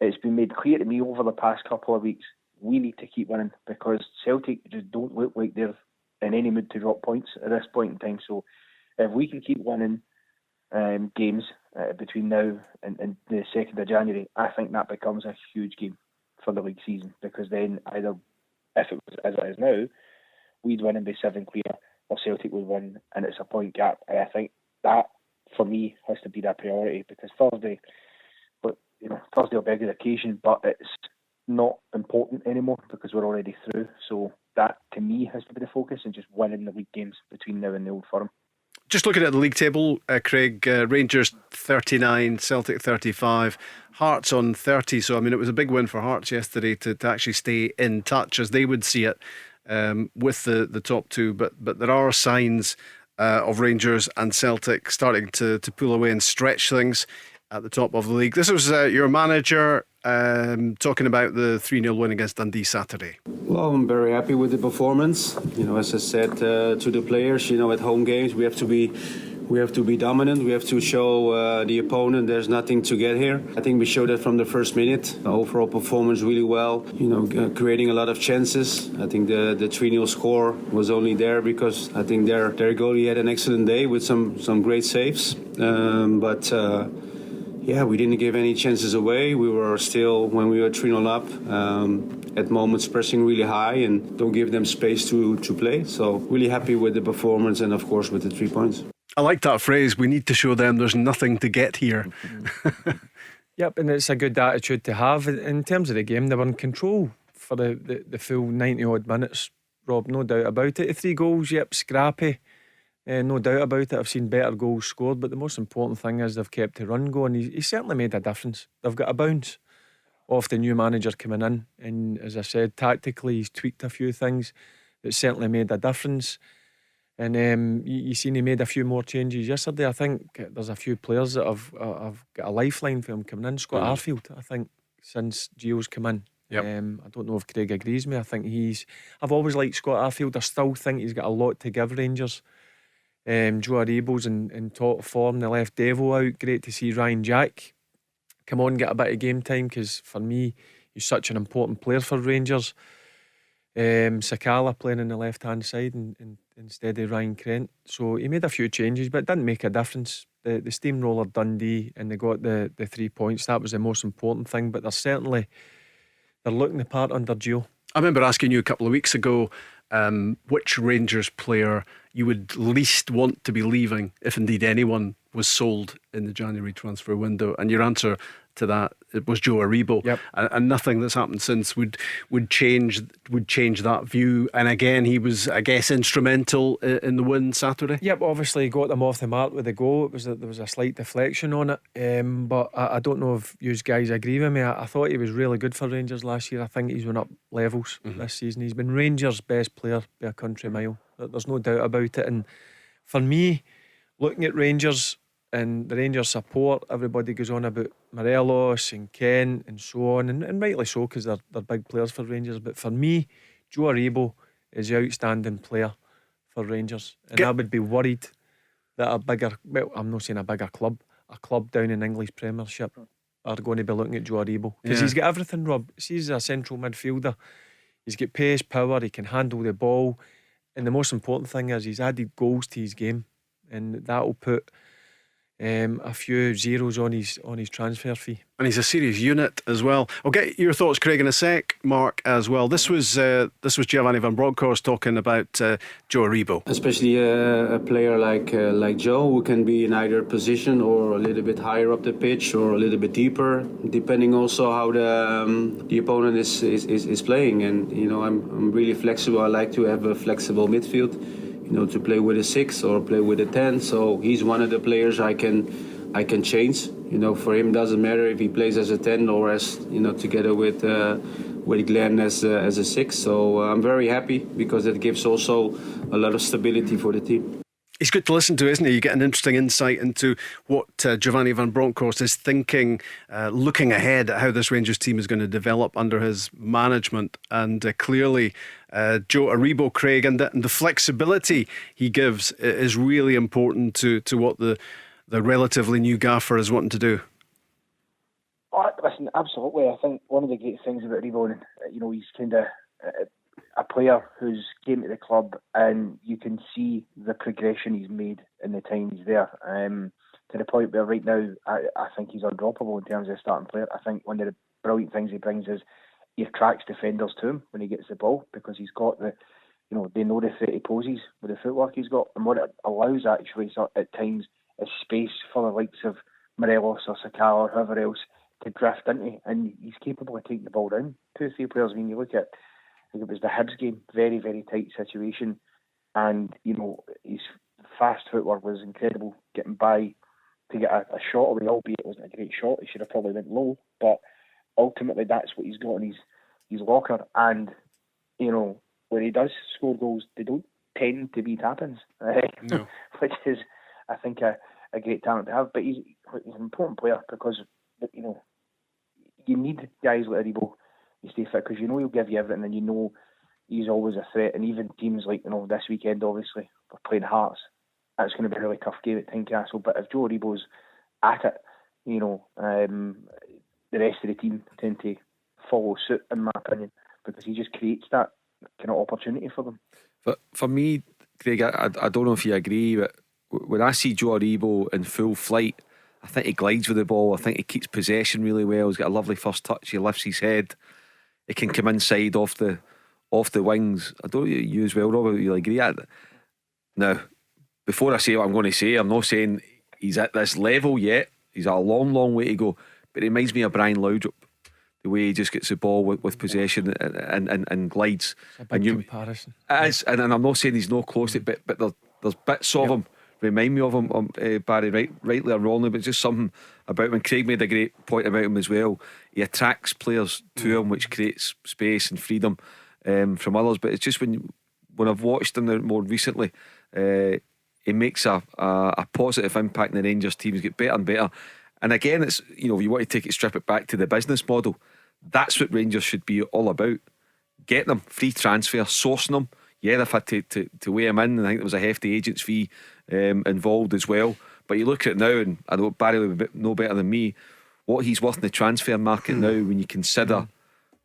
it's been made clear to me over the past couple of weeks we need to keep winning, because Celtic just don't look like they're in any mood to drop points at this point in time. So if we can keep winning games between now and the 2nd of January, I think that becomes a huge game for the league season, because then either, if it was as it is now, we'd win and be 7 clear, or Celtic would win and it's a point gap. And I think that, for me, has to be their priority, because Thursday will be a good occasion, but it's not important anymore because we're already through. So that, to me, has to be the focus, and just winning the league games between now and the Old Firm. Just looking at the league table, Craig, Rangers 39, Celtic 35, Hearts on 30. So, I mean, it was a big win for Hearts yesterday to actually stay in touch, as they would see it, with the top two. But there are signs of Rangers and Celtic starting to pull away and stretch things at the top of the league. This was your manager talking about the 3-0 win against Dundee Saturday. Well, I'm very happy with the performance. As I said to the players, at home games we have to be dominant. We have to show the opponent there's nothing to get here. I think we showed that from the first minute. The overall performance really well. Creating a lot of chances. I think the 3-0 score was only there because I think their goalie had an excellent day with some great saves. Yeah, we didn't give any chances away. We were still, when we were 3-0 up, at moments pressing really high and don't give them space to play. So really happy with the performance and, of course, with the 3 points. I like that phrase, we need to show them there's nothing to get here. Yep, and it's a good attitude to have. In terms of the game, they were in control for the full 90 odd minutes, Rob, no doubt about it. 3 goals, yep, scrappy. No doubt about it. I've seen better goals scored, but the most important thing is they've kept the run going. He certainly made a difference. They've got a bounce off the new manager coming in, and as I said, tactically he's tweaked a few things that certainly made a difference. And you seen he made a few more changes yesterday. I think there's a few players that have got a lifeline for him coming in. Scott Arfield, I think, since Gio's come in. Yep. I don't know if Craig agrees with me. I think I've always liked Scott Arfield. I still think he's got a lot to give Rangers. Joe Aribo's in top form. They left Devo out. Great to see Ryan Jack come on, get a bit of game time, because for me he's such an important player for Rangers. Sakala playing on the left hand side instead of Ryan Krent. So he made a few changes, but it didn't make a difference. The steamroller Dundee, and they got the 3 points. That was the most important thing. But they're looking the part under Gio. I remember asking you a couple of weeks ago which Rangers player you would least want to be leaving, if indeed anyone was sold in the January transfer window, and your answer to that, it was Joe Aribo. Yep. And nothing that's happened since would change that view. And again, he was, I guess, instrumental in the win Saturday. Yep, obviously he got them off the mark with the goal. There was a slight deflection on it, but I don't know if you guys agree with me. I thought he was really good for Rangers last year. I think he's went up levels this season. He's been Rangers' best player by a country mile. There's no doubt about it. And for me, looking at Rangers and the Rangers support, everybody goes on about Morelos and Kent and so on, and rightly so, because they're big players for Rangers. But for me, Joe Aribo is the outstanding player for Rangers, and I would be worried that I'm not saying a bigger club, a club down in English Premiership are going to be looking at Joe Aribo, because he's got everything, Rob. He's a central midfielder. He's got pace, power, he can handle the ball, and the most important thing is he's added goals to his game, and that'll put a few zeros on his transfer fee. And he's a serious unit as well. I'll get your thoughts, Craig, in a sec, Mark, as well. This was Giovanni Van Bronkhorst talking about Joe Aribo. Especially a player like Joe, who can be in either position or a little bit higher up the pitch or a little bit deeper, depending also how the opponent is playing. And I'm really flexible. I like to have a flexible midfield. To play with a 6 or play with a 10. So he's one of the players I can change. For him, doesn't matter if he plays as a 10 or as together with Glenn as a 6. So I'm very happy, because it gives also a lot of stability for the team. He's good to listen to, isn't he? You get an interesting insight into what Giovanni Van Bronckhorst is thinking, looking ahead at how this Rangers team is going to develop under his management. And clearly, Joe Aribo, Craig, and the flexibility he gives is really important to what the relatively new gaffer is wanting to do. Listen, absolutely. I think one of the great things about Rebo, he's kind of a player who's came to the club, and you can see the progression he's made in the time he's there. To the point where right now, I think he's undroppable in terms of a starting player. I think one of the brilliant things he brings is he attracts defenders to him when he gets the ball, because he's got they know the threat he poses with the footwork he's got, and what it allows actually at times is space for the likes of Morelos or Sakala or whoever else to drift into, and he's capable of taking the ball down. 2 or 3 players, when you look at, I think it was the Hibs game, very, very tight situation, and his fast footwork was incredible, getting by to get a shot away, albeit it wasn't a great shot. He should have probably went low, but ultimately that's what he's got in his locker. And when he does score goals, they don't tend to be tap-ins, No. which is, I think, a great talent to have. But he's an important player, because you need guys like Aribo to stay fit, because he'll give you everything, and he's always a threat. And even teams like this weekend, obviously, we're playing Hearts. That's going to be a really tough game at Tynecastle. But if Joe Aribo's at it, the rest of the team tend to follow suit, in my opinion, because he just creates that kind of opportunity for them. But for me, Craig, I don't know if you agree, but when I see Joe Aribo in full flight, I think he glides with the ball. I think he keeps possession really well. He's got a lovely first touch. He lifts his head. He can come inside off the wings. I don't know, you as well, Robert, you'll agree at that. Now, before I say what I'm going to say, I'm not saying he's at this level yet. He's a long, long way to go. But it reminds me of Brian Laudrup, the way he just gets the ball with possession and glides. It's a big comparison. It is, and I'm not saying he's not close to it, but there's bits of him remind me of him, Barry, rightly or wrongly, but just something about him. Craig made a great point about him as well. He attracts players to him, which creates space and freedom from others. But it's just when I've watched him more recently, he makes a positive impact in the Rangers team. He's get better and better. And again, it's if you want to strip it back to the business model, that's what Rangers should be all about. Getting them free transfer, sourcing them. Yeah, they've had to weigh him in, and I think there was a hefty agent's fee involved as well. But you look at it now, and I know Barry will know better than me what he's worth in the transfer market now, when you consider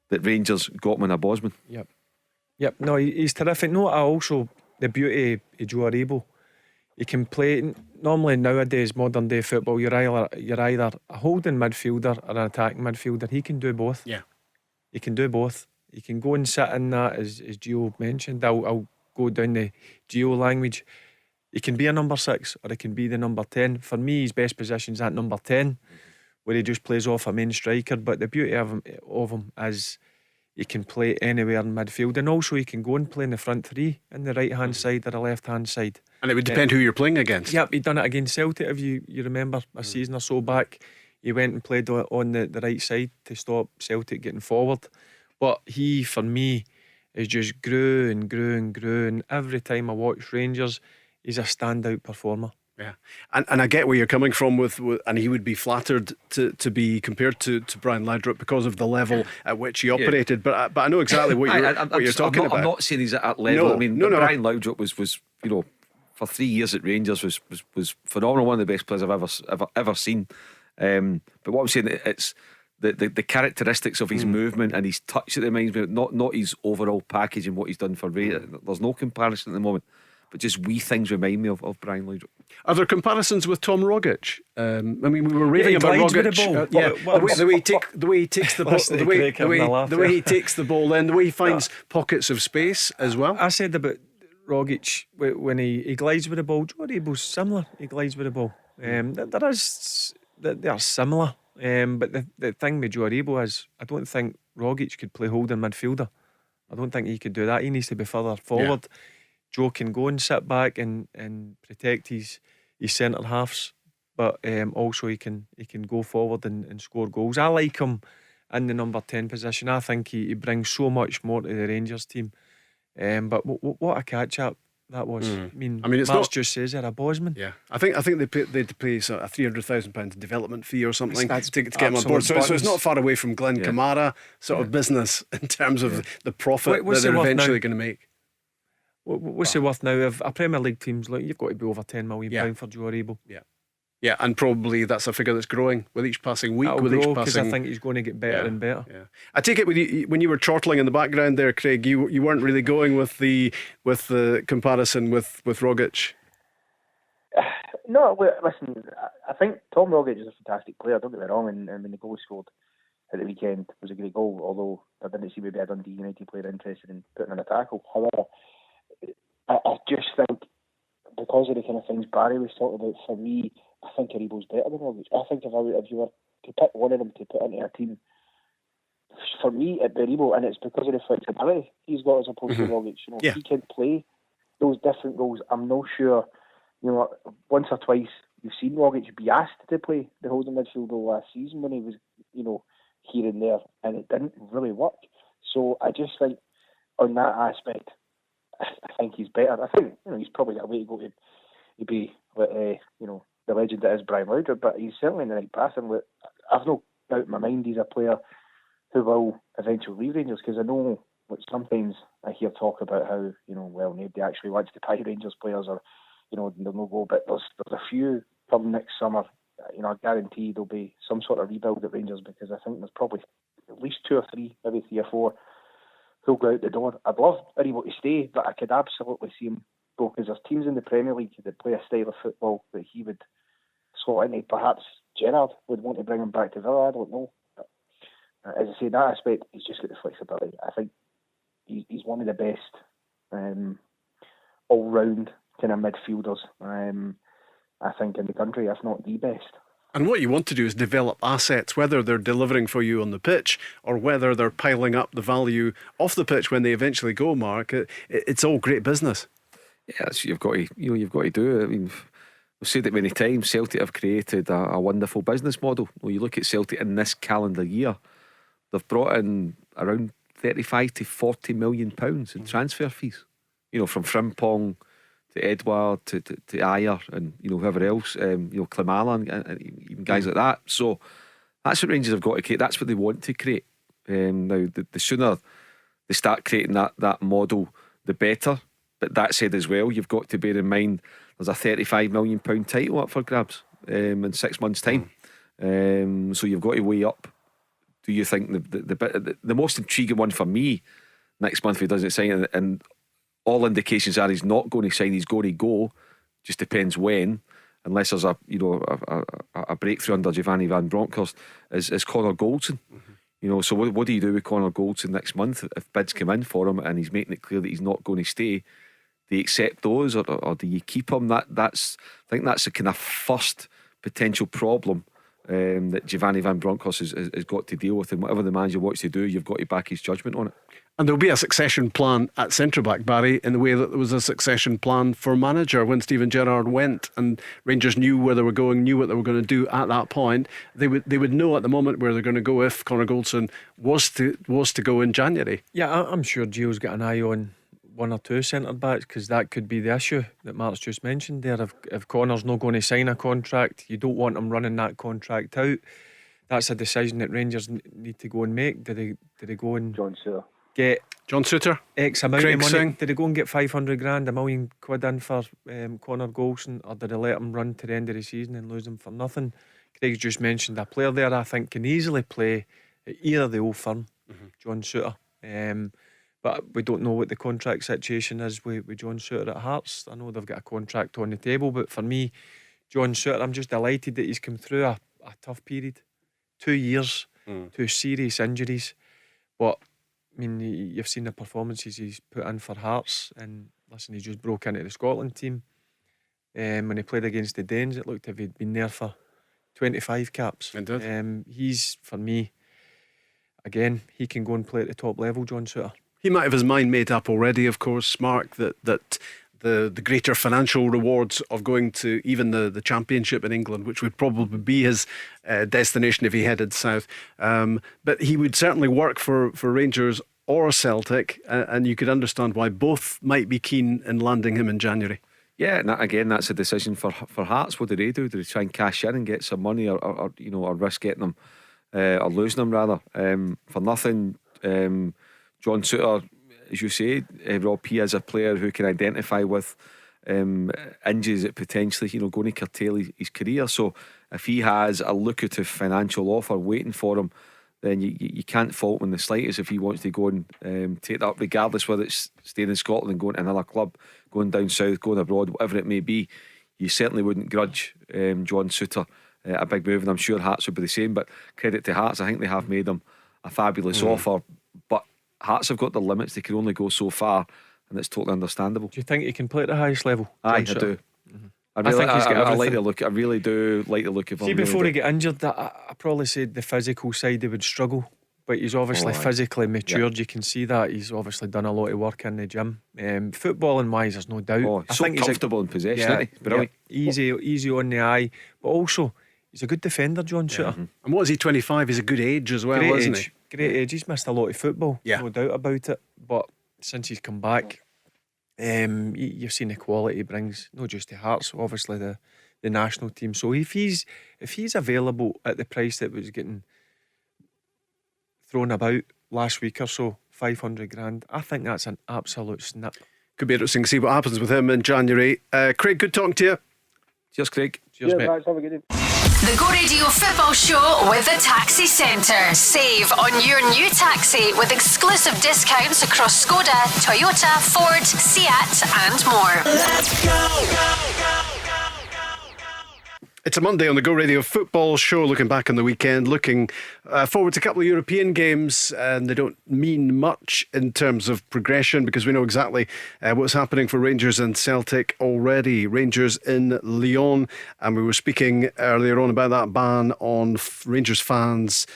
that Rangers got him in a Bosman. Yep. No, he's terrific. No, also the beauty of Joe Aribo, he can play. Normally nowadays, modern day football, you're either a holding midfielder or an attacking midfielder. He can do both. Yeah, he can do both. He can go and sit in that, as Gio mentioned. I'll go down the Gio language. He can be a number 6 or he can be the number 10. For me, his best position's at number 10, where he just plays off a main striker. But the beauty of him is he can play anywhere in midfield, and also he can go and play in the front 3 in the right hand side or the left hand side. And it would depend who you're playing against. Yep, he'd done it against Celtic. If you remember a season or so back, he went and played on the right side to stop Celtic getting forward. But he, for me, has just grew and grew and grew. And every time I watch Rangers, he's a standout performer. Yeah, and I get where you're coming from with and he would be flattered to be compared to Brian Laudrup because of the level at which he operated. But I know exactly what you're talking about. I'm not saying he's at that level. No, I mean, Brian Laudrup was for 3 years at Rangers was phenomenal. One of the best players I've ever seen. But what I'm saying, it's the characteristics of his movement and his touch that reminds me, not his overall package and what he's done for Rangers. There's no comparison at the moment. But just wee things remind me of Brian Laudrup. Are there comparisons with Tom Rogic? I mean, we were raving about Rogic. The way he takes the ball, the way he takes the ball in, the way he finds pockets of space as well. I said about Rogic when he glides with the ball. Joe Aribo's similar. He glides with the ball. They are similar. But the thing with Joe Aribo is, I don't think Rogic could play holding midfielder. I don't think he could do that. He needs to be further forward. Yeah. Joe can go and sit back and protect his centre halves, but also he can go forward and score goals. I like him in the number 10 position. I think he brings so much more to the Rangers team. But what a catch up that was. I mean it's Mark's just says they're a Bosman. Yeah, I think they pay a £300,000 development fee or something to get him on board. So it's not far away from Glenn Kamara sort of business in terms of the profit that they're eventually going to make. What's it worth now? If a Premier League team's like, you've got to be over £10 million for Joe Aribo. Yeah. Yeah, and probably that's a figure that's growing with each passing week. That'll with grow each because passing, I think he's going to get better and better. Yeah. I take it when you were chortling in the background there, Craig, you weren't really going with the comparison with Rogic. No, listen, I think Tom Rogic is a fantastic player, don't get me wrong, and when the goal scored at the weekend was a great goal, although I didn't see maybe a Dundee United player interested in putting in a tackle. However, I just think, because of the kind of things Barry was talking about, for me, I think Aribo's better than Rogic. I think if you were to pick one of them to put into a team, for me, it'd be Aribo, and it's because of the flexibility he's got as opposed to Rogic. He can play those different roles. I'm not sure, once or twice you've seen Rogic be asked to play the holding midfielder last season when he was, here and there, and it didn't really work. So I just think, on that aspect, I think he's better. I think he's probably got a way to go to be the legend that is Brian Laudrup, but he's certainly in the right path. And I've no doubt in my mind he's a player who will eventually leave Rangers, because I know sometimes I hear talk about how nobody actually wants to buy Rangers players, or they'll no go. But there's a few come next summer. I guarantee there'll be some sort of rebuild at Rangers, because I think there's probably at least 2 or 3, maybe 3 or 4 who'll go out the door. I'd love Aribo to stay, but I could absolutely see him go, because there's teams in the Premier League that play a style of football that he would slot into. Perhaps Gerrard would want to bring him back to Villa, I don't know. But, as I say, in that aspect, he's just got the flexibility. I think he's one of the best all-round kind of midfielders, I think, in the country, if not the best. And what you want to do is develop assets, whether they're delivering for you on the pitch or whether they're piling up the value off the pitch when they eventually go, Mark. It's all great business. Yeah, that's what you've got to do. I mean, we've said it many times. Celtic have created a wonderful business model. When you look at Celtic in this calendar year, they've brought in around 35 to 40 million pounds in transfer fees. From Frimpong to Edward to Ayer and whoever else, Klimala and even guys like that. So that's what Rangers have got to create. That's what they want to create. Now the sooner they start creating that model, the better. But that said as well, you've got to bear in mind there's a £35 million title up for grabs in 6 months' time. So you've got to weigh up. Do you think the most intriguing one for me next month if he doesn't sign, and all indications are he's not going to sign, he's going to go, just depends when, unless there's a breakthrough under Giovanni Van Bronkhorst, is Connor Goldson. So what do you do with Connor Goldson next month if bids come in for him and he's making it clear that he's not going to stay? Do you accept those or do you keep him? I think that's the kind of first potential problem that Giovanni Van Bronckhorst has got to deal with, and whatever the manager wants to do, you've got to back his judgment on it. And there'll be a succession plan at centre-back, Barry, in the way that there was a succession plan for manager when Steven Gerrard went, and Rangers knew where they were going, knew what they were going to do at that point. They would know at the moment where they're going to go if Connor Goldson was to go in January. Yeah, I'm sure Gio's got an eye on 1 or 2 centre-backs, because that could be the issue that Mark's just mentioned there. If Connor's not going to sign a contract, you don't want him running that contract out. That's a decision that Rangers need to go and make. Do they go and get John Souttar, X amount Craig of money? Singh. Did they go and get 500 grand, £1 million in for Connor Goldson, or did they let him run to the end of the season and lose him for nothing? Craig's just mentioned a player there I think can easily play at either the Old Firm, John Souttar, but we don't know what the contract situation is with John Souttar at Hearts. I know they've got a contract on the table, but for me, John Souttar, I'm just delighted that he's come through a tough period. 2 years, 2 serious injuries, but I mean, you've seen the performances he's put in for Hearts, and listen, he just broke into the Scotland team. When he played against the Danes, it looked as if he'd been there for 25 caps. He's, for me, again, he can go and play at the top level, John Souttar. He might have his mind made up already, of course, Mark, that the greater financial rewards of going to even the Championship in England, which would probably be his destination if he headed south. But he would certainly work for Rangers or Celtic, and you could understand why both might be keen in landing him in January. Yeah, and again, that's a decision for Hearts. What do? Do they try and cash in and get some money, or risk getting them or losing them rather for nothing? John Souttar, as you say, Rob, he is a player who can identify with injuries that potentially, going to curtail his career. So if he has a lucrative financial offer waiting for him, then you can't fault him in the slightest if he wants to go and take that up, regardless whether it's staying in Scotland and going to another club, going down south, going abroad, whatever it may be. You certainly wouldn't grudge John Souttar a big move, and I'm sure Hearts would be the same. But credit to Hearts, I think they have made him a fabulous offer, but Hearts have got their limits. They can only go so far, and it's totally understandable. Do you think he can play at the highest level? Aye, I do. I think he's got I like the look. I really do like the look of him. See, before he got injured, I probably said the physical side he would struggle, but he's obviously physically matured. You can see that he's obviously done a lot of work in the gym. Footballing wise, there's no doubt. I think he's comfortable in possession. Isn't he? Brilliant. Easy on the eye, but also he's a good defender, John Souttar. And what is he? 25? He's a good age as well, isn't he? Great age. He's missed a lot of football. No doubt about it. But since he's come back, you've seen the quality he brings, not just to Hearts, obviously the national team. So if he's available at the price that was getting thrown about last week or so, 500 grand, I think that's an absolute snip. Could be interesting to see what happens with him in January. Craig, good talking to you. Cheers, Craig. Cheers, mate. Thanks, have a good day. The Go Radio Football Show with the Taxi Centre. Save on your new taxi with exclusive discounts across Skoda, Toyota, Ford, Seat and more. Let's go. It's a Monday on the Go Radio Football Show, looking back on the weekend, looking forward to a couple of European games, and they don't mean much in terms of progression because we know exactly what's happening for Rangers and Celtic already. Rangers in Lyon, and we were speaking earlier on about that ban on Rangers fans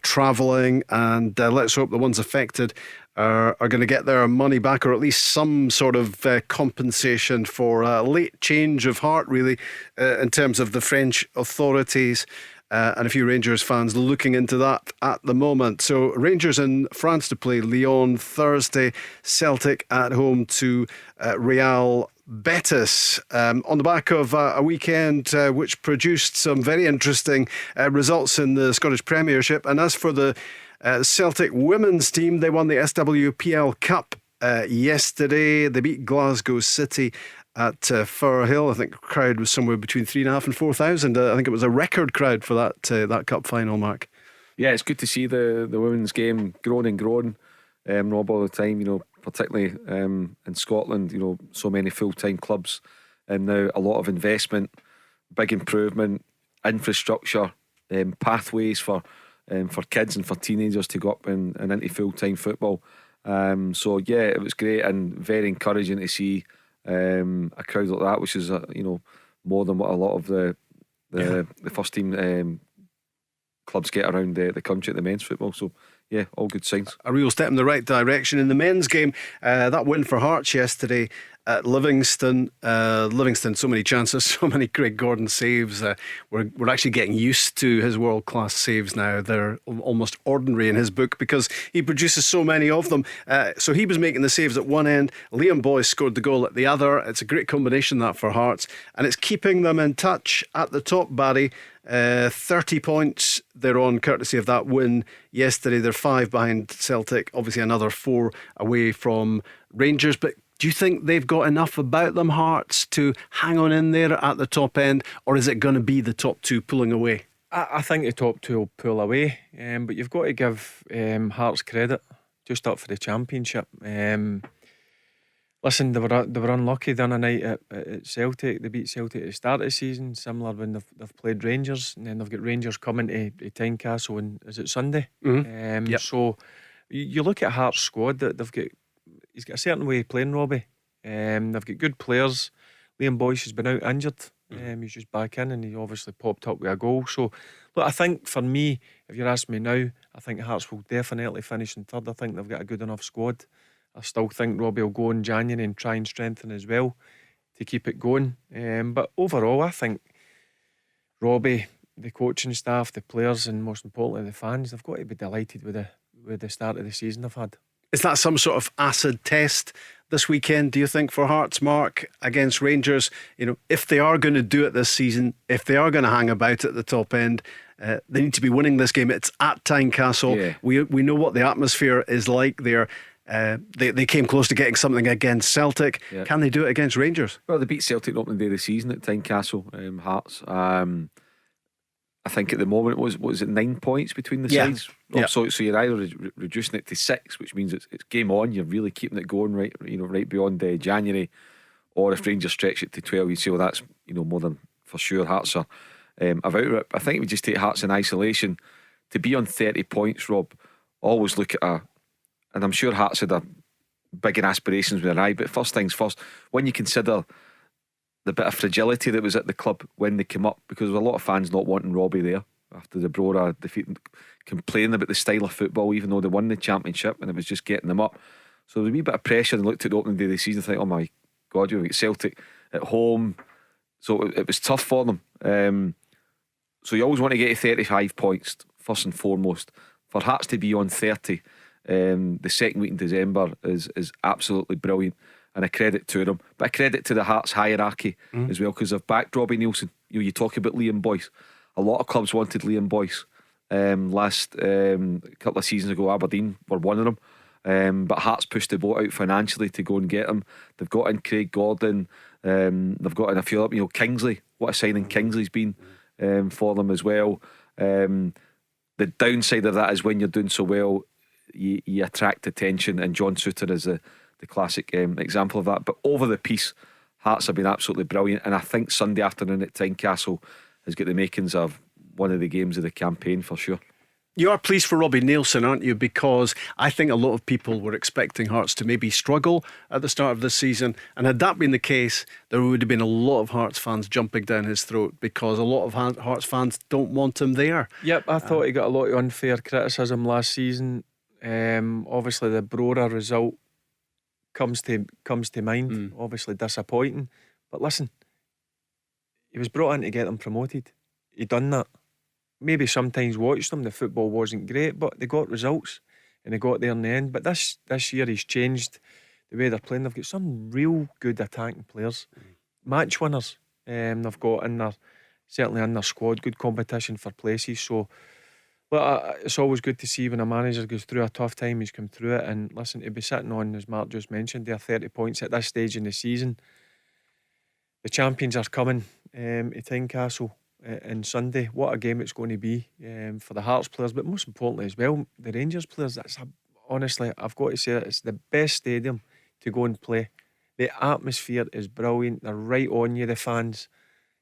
travelling, and let's hope the ones affected are going to get their money back, or at least some sort of compensation for a late change of heart, really, in terms of the French authorities. And a few Rangers fans looking into that at the moment. So Rangers in France to play Lyon Thursday, Celtic at home to Real Betis, on the back of a weekend which produced some very interesting results in the Scottish Premiership. And as for the Celtic women's team, they won the SWPL Cup yesterday. They beat Glasgow City at Firhill. I think the crowd was somewhere between 3,500 and 4,000. I think it was a record crowd for that cup final, Mark. Yeah, it's good to see the women's game growing and growing, Rob, all the time. Particularly in Scotland, so many full-time clubs, and now a lot of investment, big improvement, infrastructure, pathways for kids and for teenagers to go up and into full-time football. So yeah, it was great and very encouraging to see a crowd like that, which is more than what a lot of the first team clubs get around the country at the men's football. So yeah, all good signs. A real step in the right direction. In the men's game, that win for Hearts yesterday at Livingston. Livingston, so many chances, so many Craig Gordon saves. We're actually getting used to his world-class saves now. They're almost ordinary in his book because he produces so many of them. So he was making the saves at one end, Liam Boyce scored the goal at the other. It's a great combination, that, for Hearts, and it's keeping them in touch at the top, Barry. 30 points they're on, courtesy of that win yesterday. They're 5 behind Celtic, obviously another 4 away from Rangers. But do you think they've got enough about them, Hearts, to hang on in there at the top end, or is it going to be the top 2 pulling away? I think the top 2 will pull away, but you've got to give Hearts credit, just up for the championship. Listen, they were unlucky the other night at Celtic. They beat Celtic at the start of the season, similar when they've played Rangers, and then they've got Rangers coming to Tynecastle on, is it Sunday? Yep. So you look at Hearts' squad, that he's got a certain way of playing, Robbie. They've got good players. Liam Boyce has been out injured. He's just back in, and he obviously popped up with a goal. So look, I think for me, if you're asking me now, I think Hearts will definitely finish in third. I think they've got a good enough squad. I still think Robbie will go in January and try and strengthen as well to keep it going. But overall, I think Robbie, the coaching staff, the players, and most importantly the fans, they've got to be delighted with the start of the season they've had. Is that some sort of acid test this weekend, do you think, for Hearts, Mark, against Rangers? If they are going to do it this season, if they are going to hang about at the top end, they need to be winning this game. It's at Tynecastle. Yeah. We know what the atmosphere is like there. They came close to getting something against Celtic. Yeah. Can they do it against Rangers? Well, they beat Celtic on opening day of the season at Tynecastle, Hearts. I think at the moment was it 9 points between the sides. Yeah. So you're either reducing it to 6, which means it's game on. You're really keeping it going right beyond January. Or if Rangers stretch it to 12, you say, well, that's more than for sure. Hearts are about it. I think we just take Hearts in isolation. To be on 30 points, Rob, always look at and I'm sure Hearts had bigger aspirations when they arrived. But first things first, when you consider the bit of fragility that was at the club when they came up, because there were a lot of fans not wanting Robbie there after the Brora defeat, complaining about the style of football, even though they won the championship and it was just getting them up. So there was a wee bit of pressure, and looked at the opening day of the season and think, oh my God, you've got Celtic at home. So it was tough for them. So you always want to get to 35 points first and foremost. For Hearts to be on 30 the second week in December is absolutely brilliant, and a credit to them, but a credit to the Hearts hierarchy as well, because they've backed Robbie Neilson. You talk about Liam Boyce. A lot of clubs wanted Liam Boyce last couple of seasons ago. Aberdeen were one of them, but Hearts pushed the boat out financially to go and get him. They've got in Craig Gordon, they've got in a few up, Kingsley. What a signing Kingsley's been for them as well. The downside of that is when you're doing so well, you attract attention, and John Souttar is the classic example of that. But over the piece, Hearts have been absolutely brilliant, and I think Sunday afternoon at Tynecastle has got the makings of one of the games of the campaign for sure. You are pleased for Robbie Neilson, aren't you? Because I think a lot of people were expecting Hearts to maybe struggle at the start of this season, and had that been the case, there would have been a lot of Hearts fans jumping down his throat, because a lot of Hearts fans don't want him there. Yep, I thought he got a lot of unfair criticism last season. Obviously the Brora result comes to mind. Obviously disappointing, but listen, he was brought in to get them promoted. He done that. Maybe sometimes watched them, the football wasn't great, but they got results and they got there in the end. But this year he's changed the way they're playing. They've got some real good attacking players, match winners. They've got certainly in their squad, good competition for places. So it's always good to see when a manager goes through a tough time, he's come through it. And listen, to be sitting on, as Mark just mentioned, they're 30 points at this stage in the season. The champions are coming to Tynecastle on Sunday. What a game it's going to be for the Hearts players, but most importantly as well, the Rangers players. Honestly, I've got to say it's the best stadium to go and play. The atmosphere is brilliant. They're right on you, the fans.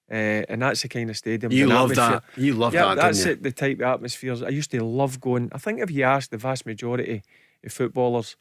And that's the kind of stadium you love atmosphere. that. You love that. That's it, the type of atmospheres. I used to love going. I think if you ask the vast majority of footballers,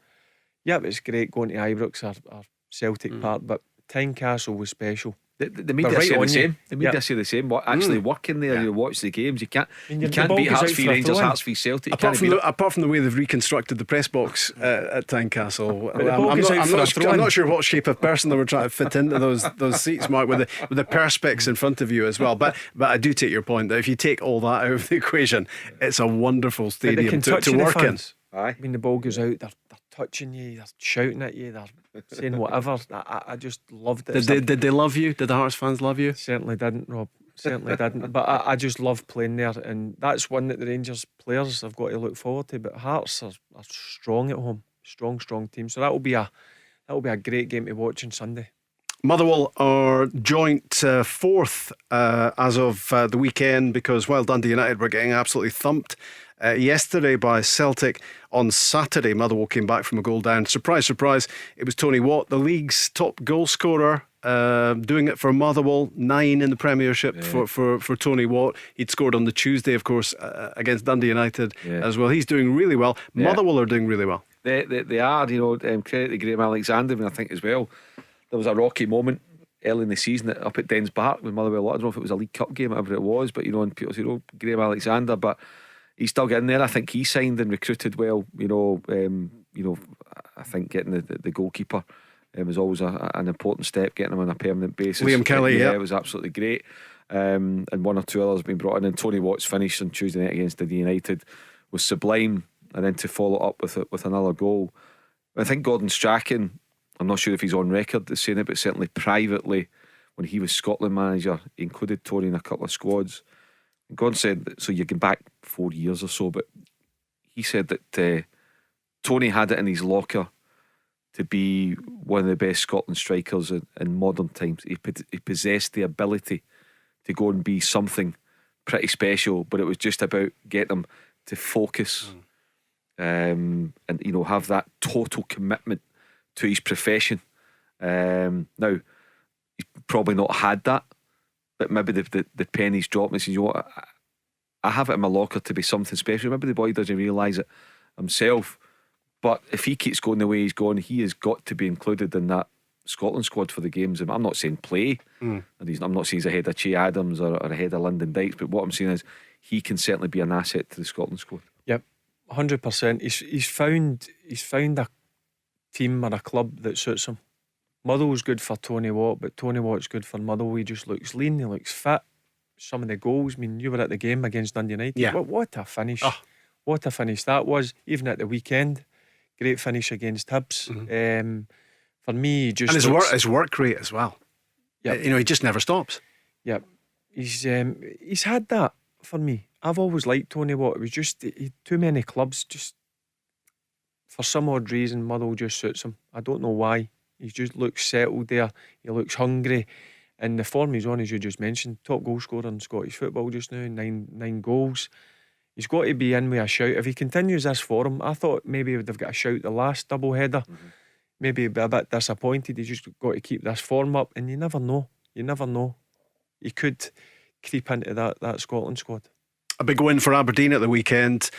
it's great going to Ibrox or Celtic Park, but Tynecastle was special. The media say the same. The media say the same. What actually working there, you watch the games. You can't beat Hearts v Rangers, Hearts v Celtic. Apart from the way they've reconstructed the press box at Tynecastle, I'm not sure what shape of person they were trying to fit into those seats, Mark, with the perspex in front of you as well. But I do take your point that if you take all that out of the equation, it's a wonderful stadium to work in. I mean, the ball goes out, they're touching you, they're shouting at you, they're saying whatever. I just loved it. Did they love you? Did the Hearts fans love you? Certainly didn't, Rob. Certainly didn't. But I just love playing there, and that's one that the Rangers players have got to look forward to. But Hearts are strong at home, strong team. So that will be a great game to watch on Sunday. Motherwell are joint fourth as of the weekend, because while Dundee United were getting absolutely thumped yesterday by Celtic, on Saturday Motherwell came back from a goal down. Surprise, surprise, it was Tony Watt, the league's top goal scorer, doing it for Motherwell. 9 in the Premiership for Tony Watt. He'd scored on the Tuesday, of course, against Dundee United as well. He's doing really well. Motherwell are doing really well. They are, credit to Graham Alexander, and I think as well there was a rocky moment early in the season up at Dens Park with Motherwell. I don't know if it was a League Cup game, whatever it was, but and people say, Graham Alexander, but he's still getting there. I think he signed and recruited well. I think getting the goalkeeper was always an important step, getting him on a permanent basis. Liam Kelly, it was absolutely great. And one or two others have been brought in. And Tony Watt's finish on Tuesday night against Dundee United was sublime. And then to follow up with another goal. I think Gordon Strachan, I'm not sure if he's on record as saying it, but certainly privately, when he was Scotland manager, he included Tony in a couple of squads. And Gordon said, so you get back 4 years or so, but he said that Tony had it in his locker to be one of the best Scotland strikers in modern times. He possessed the ability to go and be something pretty special, but it was just about getting him to focus and have that total commitment to his profession. Now he's probably not had that, but maybe the pennies dropped and he says, you know what, I have it in my locker to be something special. Maybe the boy doesn't realise it himself, but if he keeps going the way he's going, he has got to be included in that Scotland squad for the games. I'm not saying play, and I'm not saying he's ahead of Che Adams or ahead of Lyndon Dykes, but what I'm saying is he can certainly be an asset to the Scotland squad. Yep, 100%. He's found a team or a club that suits him. Muddle's good for Tony Watt, but Tony Watt's good for Muddle. He just looks lean, he looks fit. Some of the goals, I mean, you were at the game against Dundee United. Yeah. What a finish. What a finish that was. Even at the weekend, great finish against Hibs. For me, he just and his work rate as well. Yeah, he just never stops. Yeah, he's had that for me. I've always liked Tony Watt. It was just too many clubs. Just for some odd reason, Muddle just suits him. I don't know why. He just looks settled there. He looks hungry. And the form he's on, as you just mentioned, top goal scorer in Scottish football just now, nine goals. He's got to be in with a shout. If he continues this form, I thought maybe he would have got a shout the last double header. Maybe be a bit disappointed. He's just got to keep this form up, and you never know. He could creep into that Scotland squad. A big win for Aberdeen at the weekend.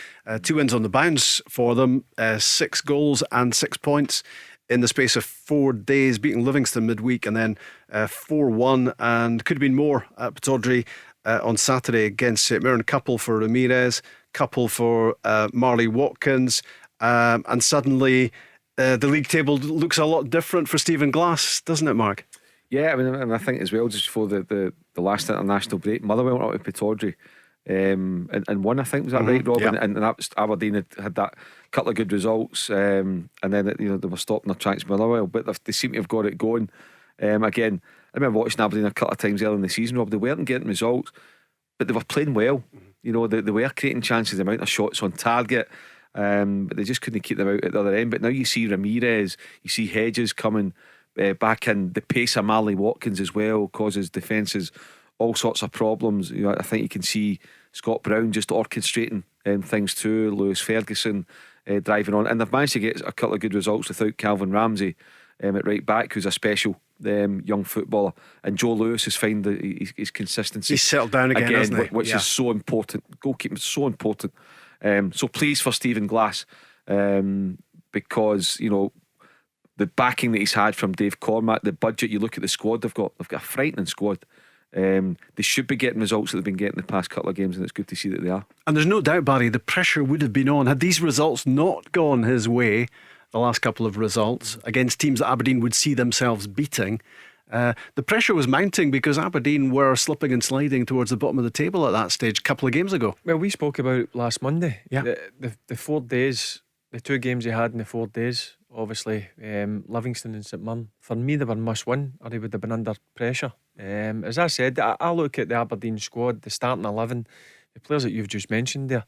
2 wins on the bounce for them. 6 goals and 6 points in the space of 4 days, beating Livingston midweek, and then 4-1, and could have been more at Pittodrie on Saturday against St Mirren. Couple for Ramirez, couple for Marley Watkins, and suddenly the league table looks a lot different for Stephen Glass, doesn't it, Mark? Yeah, I mean, and I think as well, just before the last international break, Motherwell went up to Pittodrie and won, I think, was that right, Rob? Yeah. And that was, Aberdeen had that couple of good results, and then they were stopping their tracks by Motherwell, but they seem to have got it going. Again, I remember watching Aberdeen a couple of times early in the season, Rob. They weren't getting results, but they were playing well. They were creating chances, the amount of shots on target, but they just couldn't keep them out at the other end. But now you see Ramirez, you see Hedges coming back in. The pace of Marley Watkins as well causes defences all sorts of problems. I think you can see Scott Brown just orchestrating things too. Lewis Ferguson driving on, and they've managed to get a couple of good results without Calvin Ramsey at right back, who's a special young footballer, and Joe Lewis has found his consistency. He's settled down again, hasn't he? Which is so important. Goalkeeping is so important. So pleased for Stephen Glass, because the backing that he's had from Dave Cormack, the budget. You look at the squad they've got a frightening squad. They should be getting results that they've been getting the past couple of games, and it's good to see that they are. And there's no doubt, Barry, the pressure would have been on had these results not gone his way. The last couple of results against teams that Aberdeen would see themselves beating, the pressure was mounting because Aberdeen were slipping and sliding towards the bottom of the table at that stage a couple of games ago. Well, we spoke about last Monday. Yeah, the 4 days, the 2 games he had in the 4 days. Obviously, Livingston and St Mirren, for me they were must win, or he would have been under pressure. As I said, I look at the Aberdeen squad, the starting 11, the players that you've just mentioned there.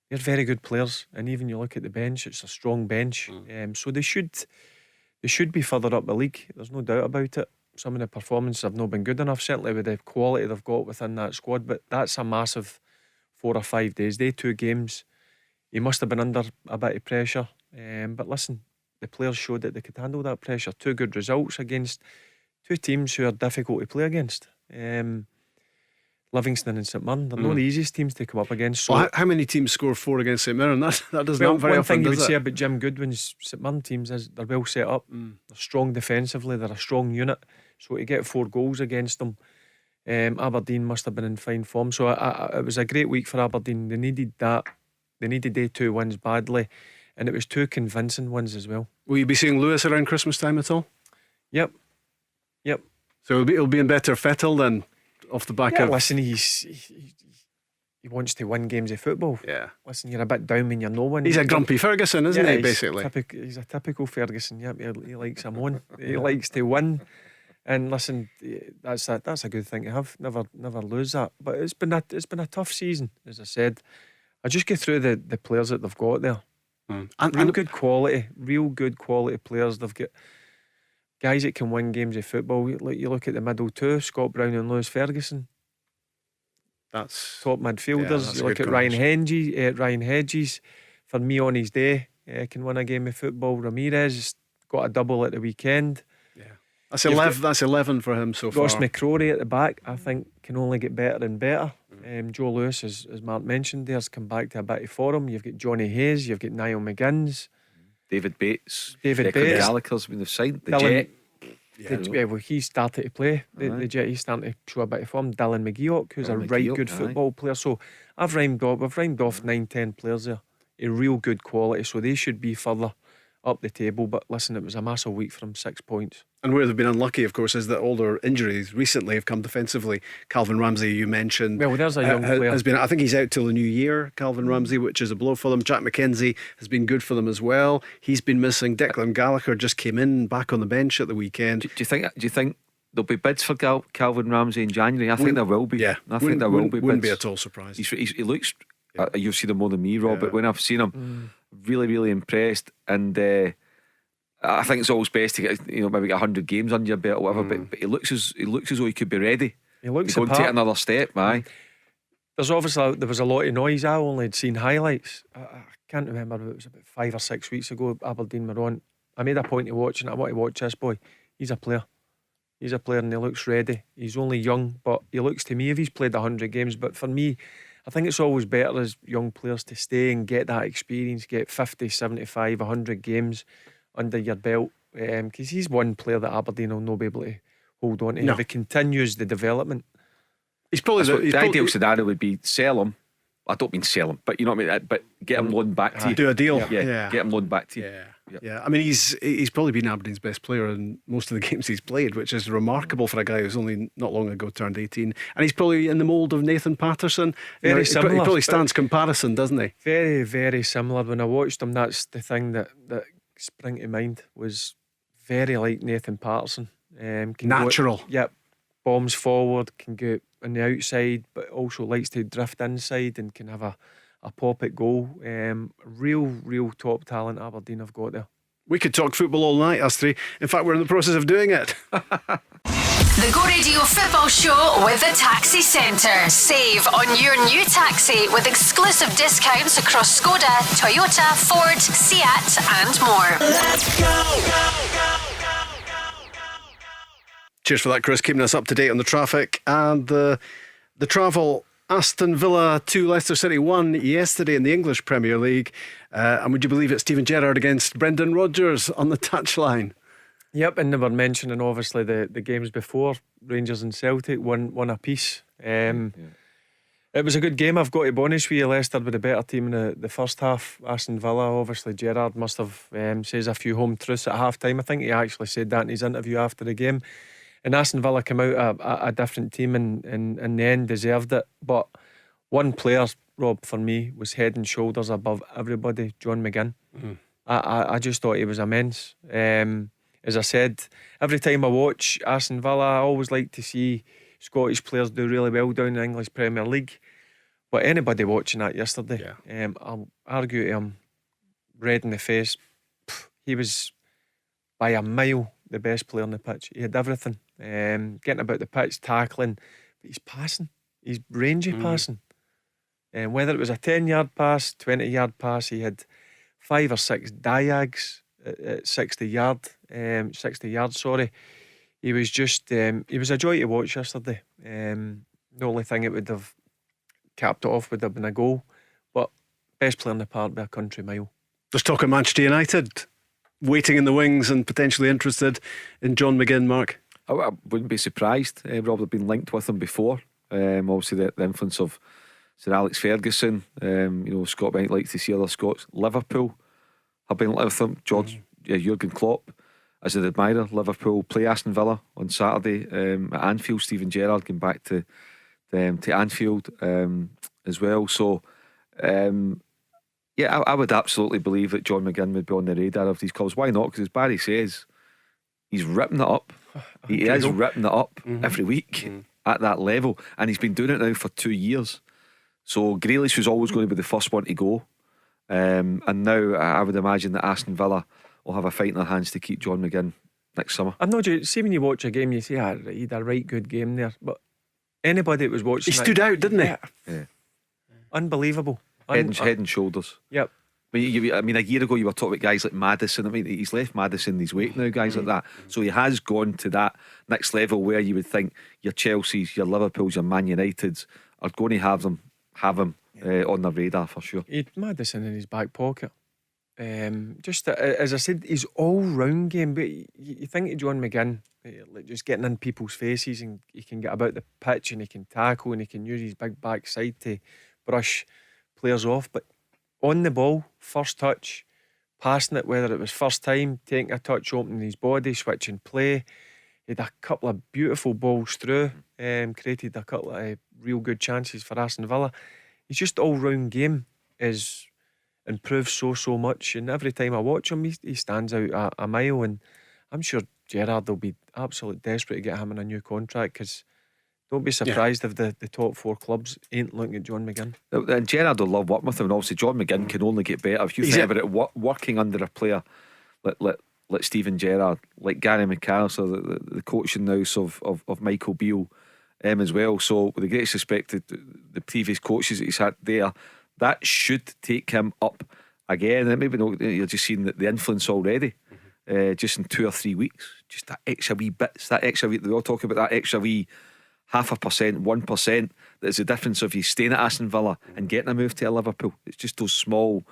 They're very good players, and even you look at the bench, it's a strong bench. So they should be further up the league. There's no doubt about it. Some of the performances have not been good enough, certainly with the quality they've got within that squad. But that's a massive 4 or 5 days. They 2 games, he must have been under a bit of pressure. But listen, the players showed that they could handle that pressure. 2 good results against 2 teams who are difficult to play against. Livingston and St Mirren, they're not the easiest teams to come up against. So how many teams score 4 against St Mirren? That doesn't happen very often. One thing you would does say it? about Jim Goodwin's St Mirren teams is they're well set up. They're strong defensively. They're a strong unit. So to get 4 goals against them, Aberdeen must have been in fine form. So it was a great week for Aberdeen. They needed that. They needed their 2 wins badly, and it was 2 convincing wins as well. Will you be seeing Lewis around Christmas time at all? Yep. So he'll be in better fettle then, off the back of. Listen, he wants to win games of football. Yeah. Listen, you're a bit down when you're no winning. He's a grumpy Ferguson, isn't he? Basically, he's a typical Ferguson. Yep, he likes him on. He likes to win. And listen, that's a good thing to have. Never lose that. But it's been a tough season, as I said. I just get through the players that they've got there. Real good quality, real good quality players. They've got guys that can win games of football. You look at the middle two, Scott Brown and Lewis Ferguson. That's top midfielders. that's You a look good at Ryan Hedges, for me on his day, can win a game of football. Ramirez got a double at the weekend. That's 11. That's 11 for him so far. Ross McCrory at the back, I think, can only get better and better. Joe Lewis, as Mark mentioned, has come back to a bit of form. You've got Johnny Hayes, you've got Niall McGuinn's, David Bates, David Declan Bates. Gallagher's been the side. The Dylan- Jet. well, he's started to play. The Jet, he's starting to show a bit of form. Dylan McGeoch, who's a Dylan right McGeoch, good aye. football player. So we've rhymed off 9-10 players there. A real good quality. So they should be further up the table. But listen, it was a massive week for them, 6 points. And where they've been unlucky, of course, is that all their injuries recently have come defensively. Calvin Ramsey, you mentioned. Well, there's a young player. Has been, I think he's out till the new year, Calvin Ramsey, which is a blow for them. Jack McKenzie has been good for them as well. He's been missing. Declan Gallagher just came in back on the bench at the weekend. Do you think there'll be bids for Calvin Ramsey in January? I think there will be. Yeah, I think there will be bids. Wouldn't be at all surprised. He looks. You've seen him more than me, Rob. But when I've seen him, really, really impressed. And I think it's always best to get maybe get 100 games under your belt or whatever. But he looks as though he could be ready. He looks to go and take another step. Aye. There was a lot of noise. I only had seen highlights. I can't remember. It was about 5 or 6 weeks ago. Aberdeen were on. I made a point of watching it. I want to watch this boy. He's a player. He's a player and he looks ready. He's only young, but he looks to me if he's played 100 games. But for me, I think it's always better as young players to stay and get that experience, get 50, 75, 100 games under your belt. Because he's one player that Aberdeen will not be able to hold on to. No. If it continues the development. He's probably The ideal scenario would be sell him. I don't mean sell him, but you know what I mean. But get him loaned back to you. do a deal. Yeah, get him loaned back to you. Yeah. I mean, he's probably been Aberdeen's best player in most of the games he's played, which is remarkable for a guy who's only not long ago turned 18. And he's probably in the mould of Nathan Patterson. Very He similar. probably stands comparison, doesn't he? Very, very similar. When I watched him, that's the thing that sprang to mind, was very like Nathan Patterson. Can Natural. Yep. Bombs forward, can go on the outside, but also likes to drift inside and can have a pop at goal. Real top talent Aberdeen have got there. We could talk football all night, us three. In fact, we're in the process of doing it. The Go Radio Football Show with the Taxi Centre. Save on your new taxi with exclusive discounts across Skoda, Toyota, Ford, Seat and more. Let's go. Cheers for that, Chris. Keeping us up to date on the traffic and the travel. Aston Villa 2, Leicester City 1 yesterday in the English Premier League. And would you believe it, Steven Gerrard against Brendan Rodgers on the touchline? Yep, and they were mentioning obviously the games before, Rangers and Celtic, one apiece. It was a good game, I've got to be honest with you. Leicester were the better team in the first half. Aston Villa, obviously Gerrard must have says a few home truths at half time. I think he actually said that in his interview after the game. And Aston Villa came out a different team and in the end deserved it. But one player, Rob, for me, was head and shoulders above everybody, John McGinn. I just thought he was immense. As I said, every time I watch Aston Villa, I always like to see Scottish players do really well down in the English Premier League. But anybody watching that yesterday, I'll argue to him, red in the face, he was by a mile the best player on the pitch. He had everything. Getting about the pitch, tackling, but he's passing. He's rangy passing. Whether it was a 10-yard pass, 20-yard pass, he had 5 or 6 diags at 60 yards. He was just he was a joy to watch yesterday. The only thing it would have capped it off would have been a goal, but best player in the park by a country mile. There's talk of Manchester United waiting in the wings and potentially interested in John McGinn, Mark. I wouldn't be surprised. Rob had been linked with him before. Obviously the influence of Sir Alex Ferguson. Scott might like to see other Scots. Liverpool have been linked with him. Jurgen Klopp, as an admirer. Liverpool play Aston Villa on Saturday at Anfield. Steven Gerrard came back to Anfield as well. So I would absolutely believe that John McGinn would be on the radar of these clubs. Why not? Because as Barry says, he's ripping it up. He is ripping it up every week at that level, and he's been doing it now for 2 years. So Grealish was always going to be the first one to go. And now I would imagine that Aston Villa will have a fight in their hands to keep John McGinn next summer. I'm not joking. See, when you watch a game, you say, he had a right good game there. But anybody that was watching, he stood out, didn't he? Yeah. Unbelievable. Head and shoulders. Yep. I mean, a year ago you were talking about guys like Maddison. I mean, he's left Maddison his weight now, guys like that. So he has gone to that next level where you would think your Chelseas, your Liverpools, your Man Uniteds are going to have him on their radar for sure. He had Maddison in his back pocket. Just as I said, his all-round game. But you think of John McGinn, like just getting in people's faces, and he can get about the pitch, and he can tackle, and he can use his big backside to brush players off. But on the ball, first touch, passing it, whether it was first time, taking a touch, opening his body, switching play. He had a couple of beautiful balls through, created a couple of real good chances for Aston Villa. His just all-round game is improved so much, and every time I watch him, he stands out a mile. And I'm sure Gerrard will be absolutely desperate to get him in a new contract, because don't be surprised if the top 4 clubs ain't looking at John McGinn. And Gerrard will love working with him, and obviously John McGinn can only get better. If you think about it, working under a player like Steven Gerrard, like Gary McAllister, the coaching house of Michael Beale as well. So with the greatest respect to the previous coaches that he's had there, that should take him up again. And maybe you're just seeing the influence already, just in 2 or 3 weeks. Just that extra wee bits, that extra wee, they all talk about that extra wee 0.5%, 1%. That's the difference of you staying at Aston Villa and getting a move to a Liverpool. It's just those small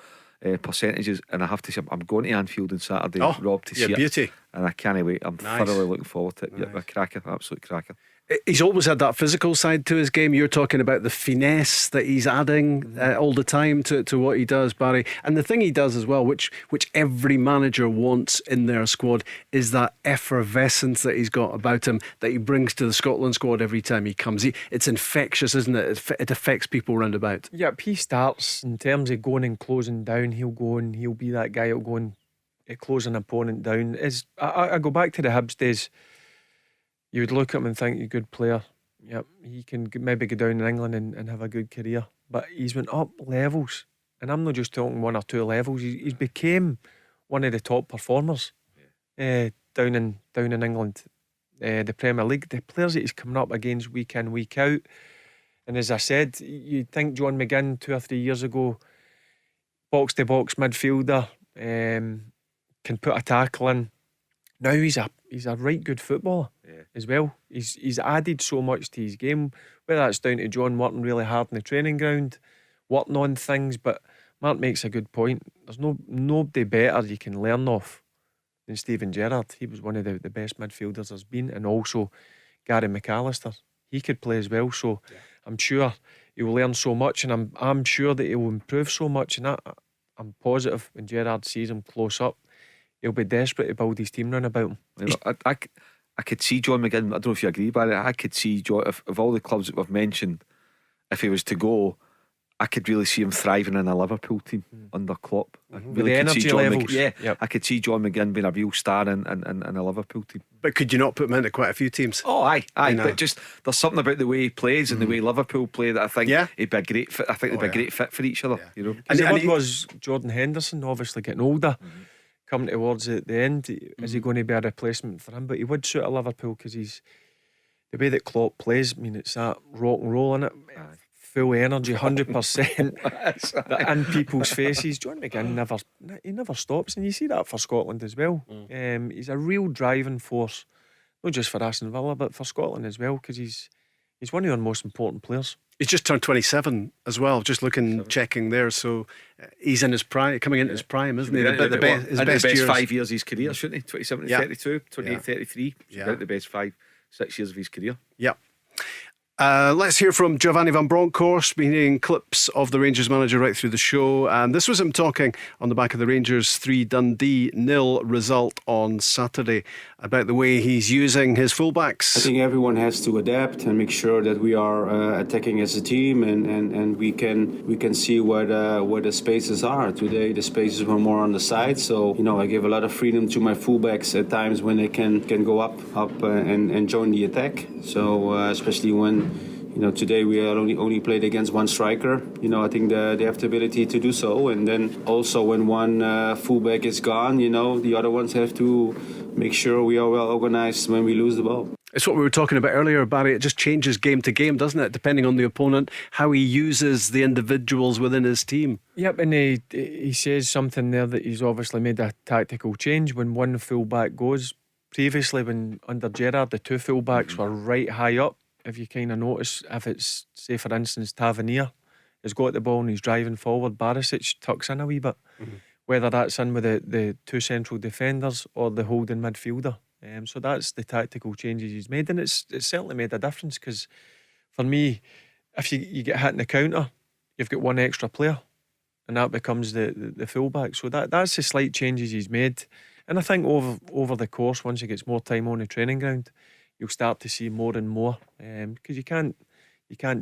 percentages. And I have to say, I'm going to Anfield on Saturday, Rob, to see beauty. it. And I can't wait. I'm thoroughly looking forward to it. Nice. Yeah, a cracker, absolute cracker. He's always had that physical side to his game. You're talking about the finesse that he's adding all the time to what he does, Barry. And the thing he does as well, which every manager wants in their squad, is that effervescence that he's got about him, that he brings to the Scotland squad every time he comes. It's infectious, isn't it? It affects people round about. Yep, he starts in terms of going and closing down. He'll go and he'll be that guy who'll go and close an opponent down. I go back to the Hibs days. You would look at him and think, you're a good player. Yep, he can maybe go down in England and have a good career. But he's went up levels. And I'm not just talking 1 or 2 levels. He's became one of the top performers down in England. The Premier League. The players that he's coming up against week in, week out. And as I said, you'd think John McGinn 2 or 3 years ago, box-to-box midfielder, can put a tackle in. Now he's a right good footballer as well. He's added so much to his game, whether that's down to John working really hard in the training ground, working on things. But Mark makes a good point. There's nobody better you can learn off than Steven Gerrard. He was one of the best midfielders there's been, and also Gary McAllister. He could play as well, so I'm sure he will learn so much, and I'm sure that he will improve so much. And I'm positive when Gerrard sees him close up, he'll be desperate to build his team round about him. You know, I could see John McGinn. I don't know if you agree, but I could see John, if of all the clubs that we've mentioned, if he was to go, I could really see him thriving in a Liverpool team under Klopp. I really the could energy see John levels. I could see John McGinn being a real star in a Liverpool team. But could you not put him into quite a few teams? Oh, aye. But just there's something about the way he plays and the way Liverpool play that I think he'd be a great fit. I think they'd be a great fit for each other. You know, and the word was Jordan Henderson, obviously getting older, coming towards the end. Is he going to be a replacement for him? But he would suit a Liverpool because he's the way that Klopp plays. I mean, it's that rock and roll in it. Full energy, 100% in people's faces. John McGinn never stops, and you see that for Scotland as well. He's a real driving force, not just for Aston Villa but for Scotland as well, because he's one of our most important players. He's just turned 27 as well. Just checking there, so he's in his prime, coming into his prime, isn't he? The best years. 5 years of his career, shouldn't he? 27 to 32, 28, 33. About the best 5-6 years of his career. Yeah. Let's hear from Giovanni Van Bronkhorst. Been hearing clips of the Rangers manager right through the show, and this was him talking on the back of the Rangers 3 Dundee 0 result on Saturday about the way he's using his fullbacks. I think everyone has to adapt and make sure that we are attacking as a team, and we can see where the spaces are. Today the spaces were more on the side, so I give a lot of freedom to my fullbacks at times when they can go up and join the attack. So especially when Today we are only played against one striker. I think they have the ability to do so. And then also when one fullback is gone, the other ones have to make sure we are well organized when we lose the ball. It's what we were talking about earlier, Barry. It just changes game to game, doesn't it? Depending on the opponent, how he uses the individuals within his team. Yep, and he says something there that he's obviously made a tactical change when one fullback goes. Previously, when under Gerrard, the two fullbacks were right high up. If you kind of notice, if it's, say for instance, Tavernier has got the ball and he's driving forward, Barisic tucks in a wee bit. Whether that's in with the two central defenders or the holding midfielder. So that's the tactical changes he's made, and it's certainly made a difference, because for me, if you get hit in the counter, you've got one extra player, and that becomes the fullback. So that's the slight changes he's made, and I think over the course, once he gets more time on the training ground, you'll start to see more and more, because you can't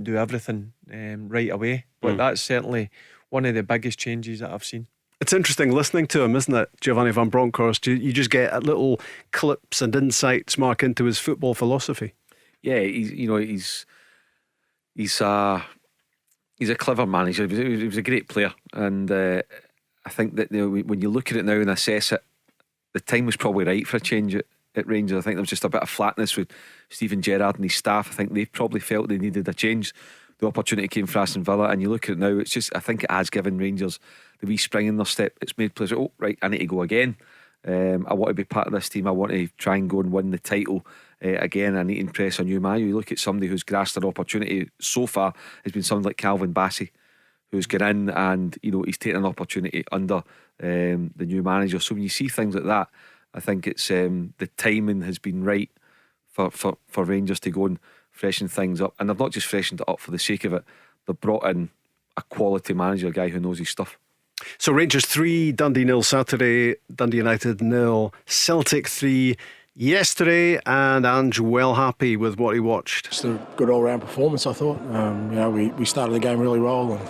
do everything right away. But that's certainly one of the biggest changes that I've seen. It's interesting listening to him, isn't it, Giovanni Van Bronkhorst? You just get little clips and insights, Mark, into his football philosophy. Yeah, he's a clever manager. He was a great player, and I think that when you look at it now and assess it, the time was probably right for a change at Rangers. I think there was just a bit of flatness with Steven Gerrard and his staff. I think they probably felt they needed a change. The opportunity came for Aston Villa, and you look at it now, it's just, I think it has given Rangers the wee spring in their step. It's made players, oh right, I need to go again. I want to be part of this team. I want to try and go and win the title again. I need to impress a new man. You look at somebody who's grasped their opportunity so far, has been somebody like Calvin Bassey, who's got in and he's taken an opportunity under the new manager. So when you see things like that, I think it's the timing has been right for Rangers to go and freshen things up. And they've not just freshened it up for the sake of it, they've brought in a quality manager, a guy who knows his stuff. So Rangers 3, Dundee 0 Saturday, Dundee United 0, Celtic 3 yesterday, and Ange well happy with what he watched. Just a good all-round performance, I thought. We started the game really well and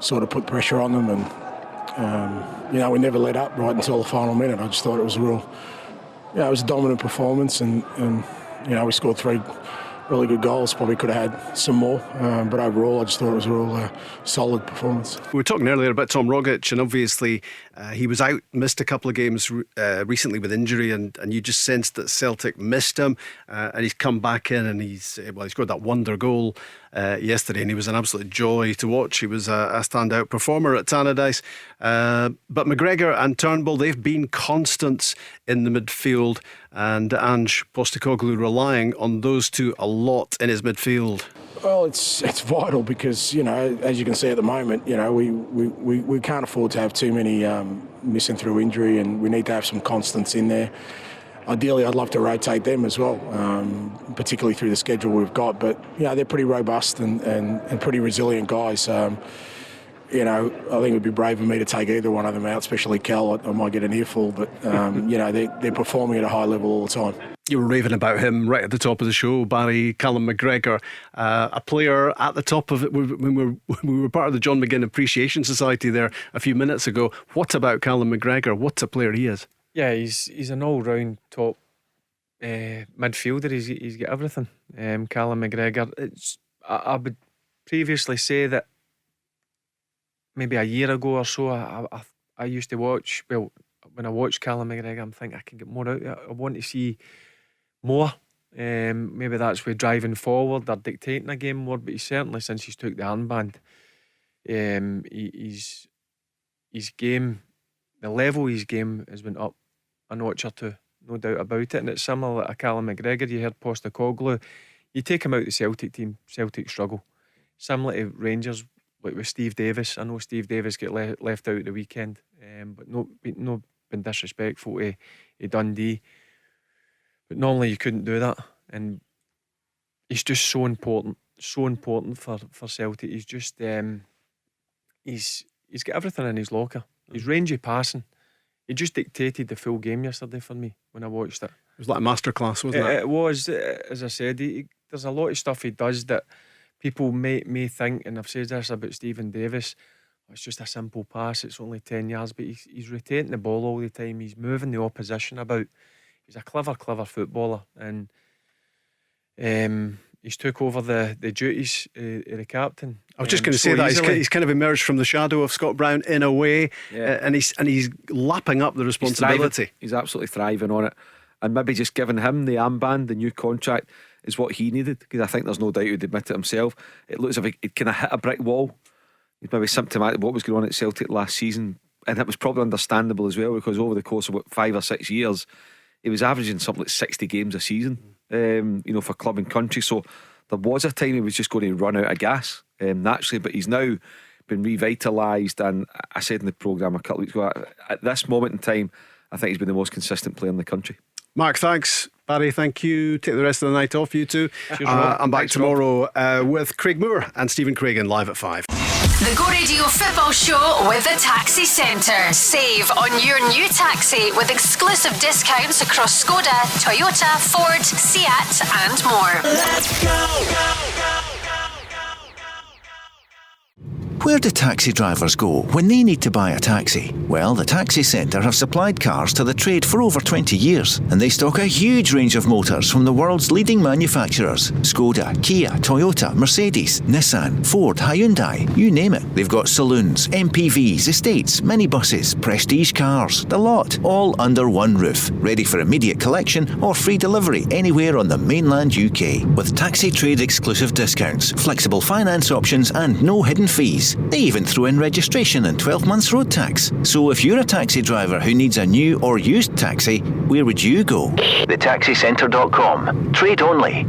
sort of put pressure on them, and we never let up right until the final minute. I just thought it was it was a dominant performance, and we scored 3 really good goals. Probably could have had some more, but overall I just thought it was a real solid performance. We were talking earlier about Tom Rogic, and obviously he was out, missed a couple of games recently with injury, and you just sensed that Celtic missed him, and he's come back in, and he scored that wonder goal yesterday, and he was an absolute joy to watch. He was a standout performer at Tannadice, but McGregor and Turnbull, they've been constants in the midfield, and Ange Postecoglou relying on those two a lot in his midfield. Well, it's vital because as you can see at the moment, we can't afford to have too many missing through injury, and we need to have some constants in there. Ideally, I'd love to rotate them as well, particularly through the schedule we've got. But they're pretty robust and pretty resilient guys. I think it would be brave of me to take either one of them out, especially Cal. I might get an earful, but they're performing at a high level all the time. You were raving about him right at the top of the show, Barry. Callum Mcgregor, a player at the top of it. When we were part of the John McGinn Appreciation Society there a few minutes ago. What about Callum Mcgregor? What a player he is. Yeah, he's an all-round top midfielder. He's got everything. Callum McGregor. I would previously say that maybe a year ago or so, I used to watch. Well, when I watch Callum McGregor, I'm thinking I can get more out of it. I want to see more. Maybe that's with driving forward or dictating a game more. But he's certainly, since he's took the armband, his game, the level of his game has been up a notch or two, no doubt about it. And it's similar to Callum McGregor. You heard Postecoglou, you take him out the Celtic team, Celtic struggle. Similar to Rangers, like with Steve Davis. I know Steve Davis got left out the weekend, but no been disrespectful to Dundee. But normally you couldn't do that, and he's just so important for Celtic. He's just he's got everything in his locker. His range of passing, he just dictated the full game yesterday for me when I watched it. It was like a masterclass, wasn't it? It was, as I said, there's a lot of stuff he does that people may think, and I've said this about Stephen Davis, it's just a simple pass, it's only 10 yards, but he's rotating the ball all the time, he's moving the opposition about. He's a clever footballer, and he's took over the duties of the captain. I was just going to say that he's kind of emerged from the shadow of Scott Brown in a way, and he's lapping up the responsibility. He's absolutely thriving on it, and maybe just giving him the armband, the new contract, is what he needed, because I think there's no doubt he'd admit it himself. It looks as if he'd kind of hit a brick wall. He's maybe symptomatic of what was going on at Celtic last season, and it was probably understandable as well, because over the course of 5 or 6 years he was averaging something like 60 games a season, for club and country. So there was a time he was just going to run out of gas naturally, but he's now been revitalised, and I said in the programme a couple of weeks ago, at this moment in time I think he's been the most consistent player in the country. Mark, thanks. Barry, thank you. Take the rest of the night off, you two. I'm back tomorrow with Craig Moore and Stephen Craigan live at 5. The Go Radio Football Show with the Taxi Centre. Save on your new taxi with exclusive discounts across Skoda, Toyota, Ford, Seat and more. Let's go. Where do taxi drivers go when they need to buy a taxi? Well, the Taxi Centre have supplied cars to the trade for over 20 years, and they stock a huge range of motors from the world's leading manufacturers: Skoda, Kia, Toyota, Mercedes, Nissan, Ford, Hyundai, you name it. They've got saloons, MPVs, estates, minibuses, prestige cars, the lot, all under one roof, ready for immediate collection or free delivery anywhere on the mainland UK. With taxi trade exclusive discounts, flexible finance options and no hidden fees. They even throw in registration and 12 months road tax. So if you're a taxi driver who needs a new or used taxi, where would you go? TheTaxiCentre.com. Trade only.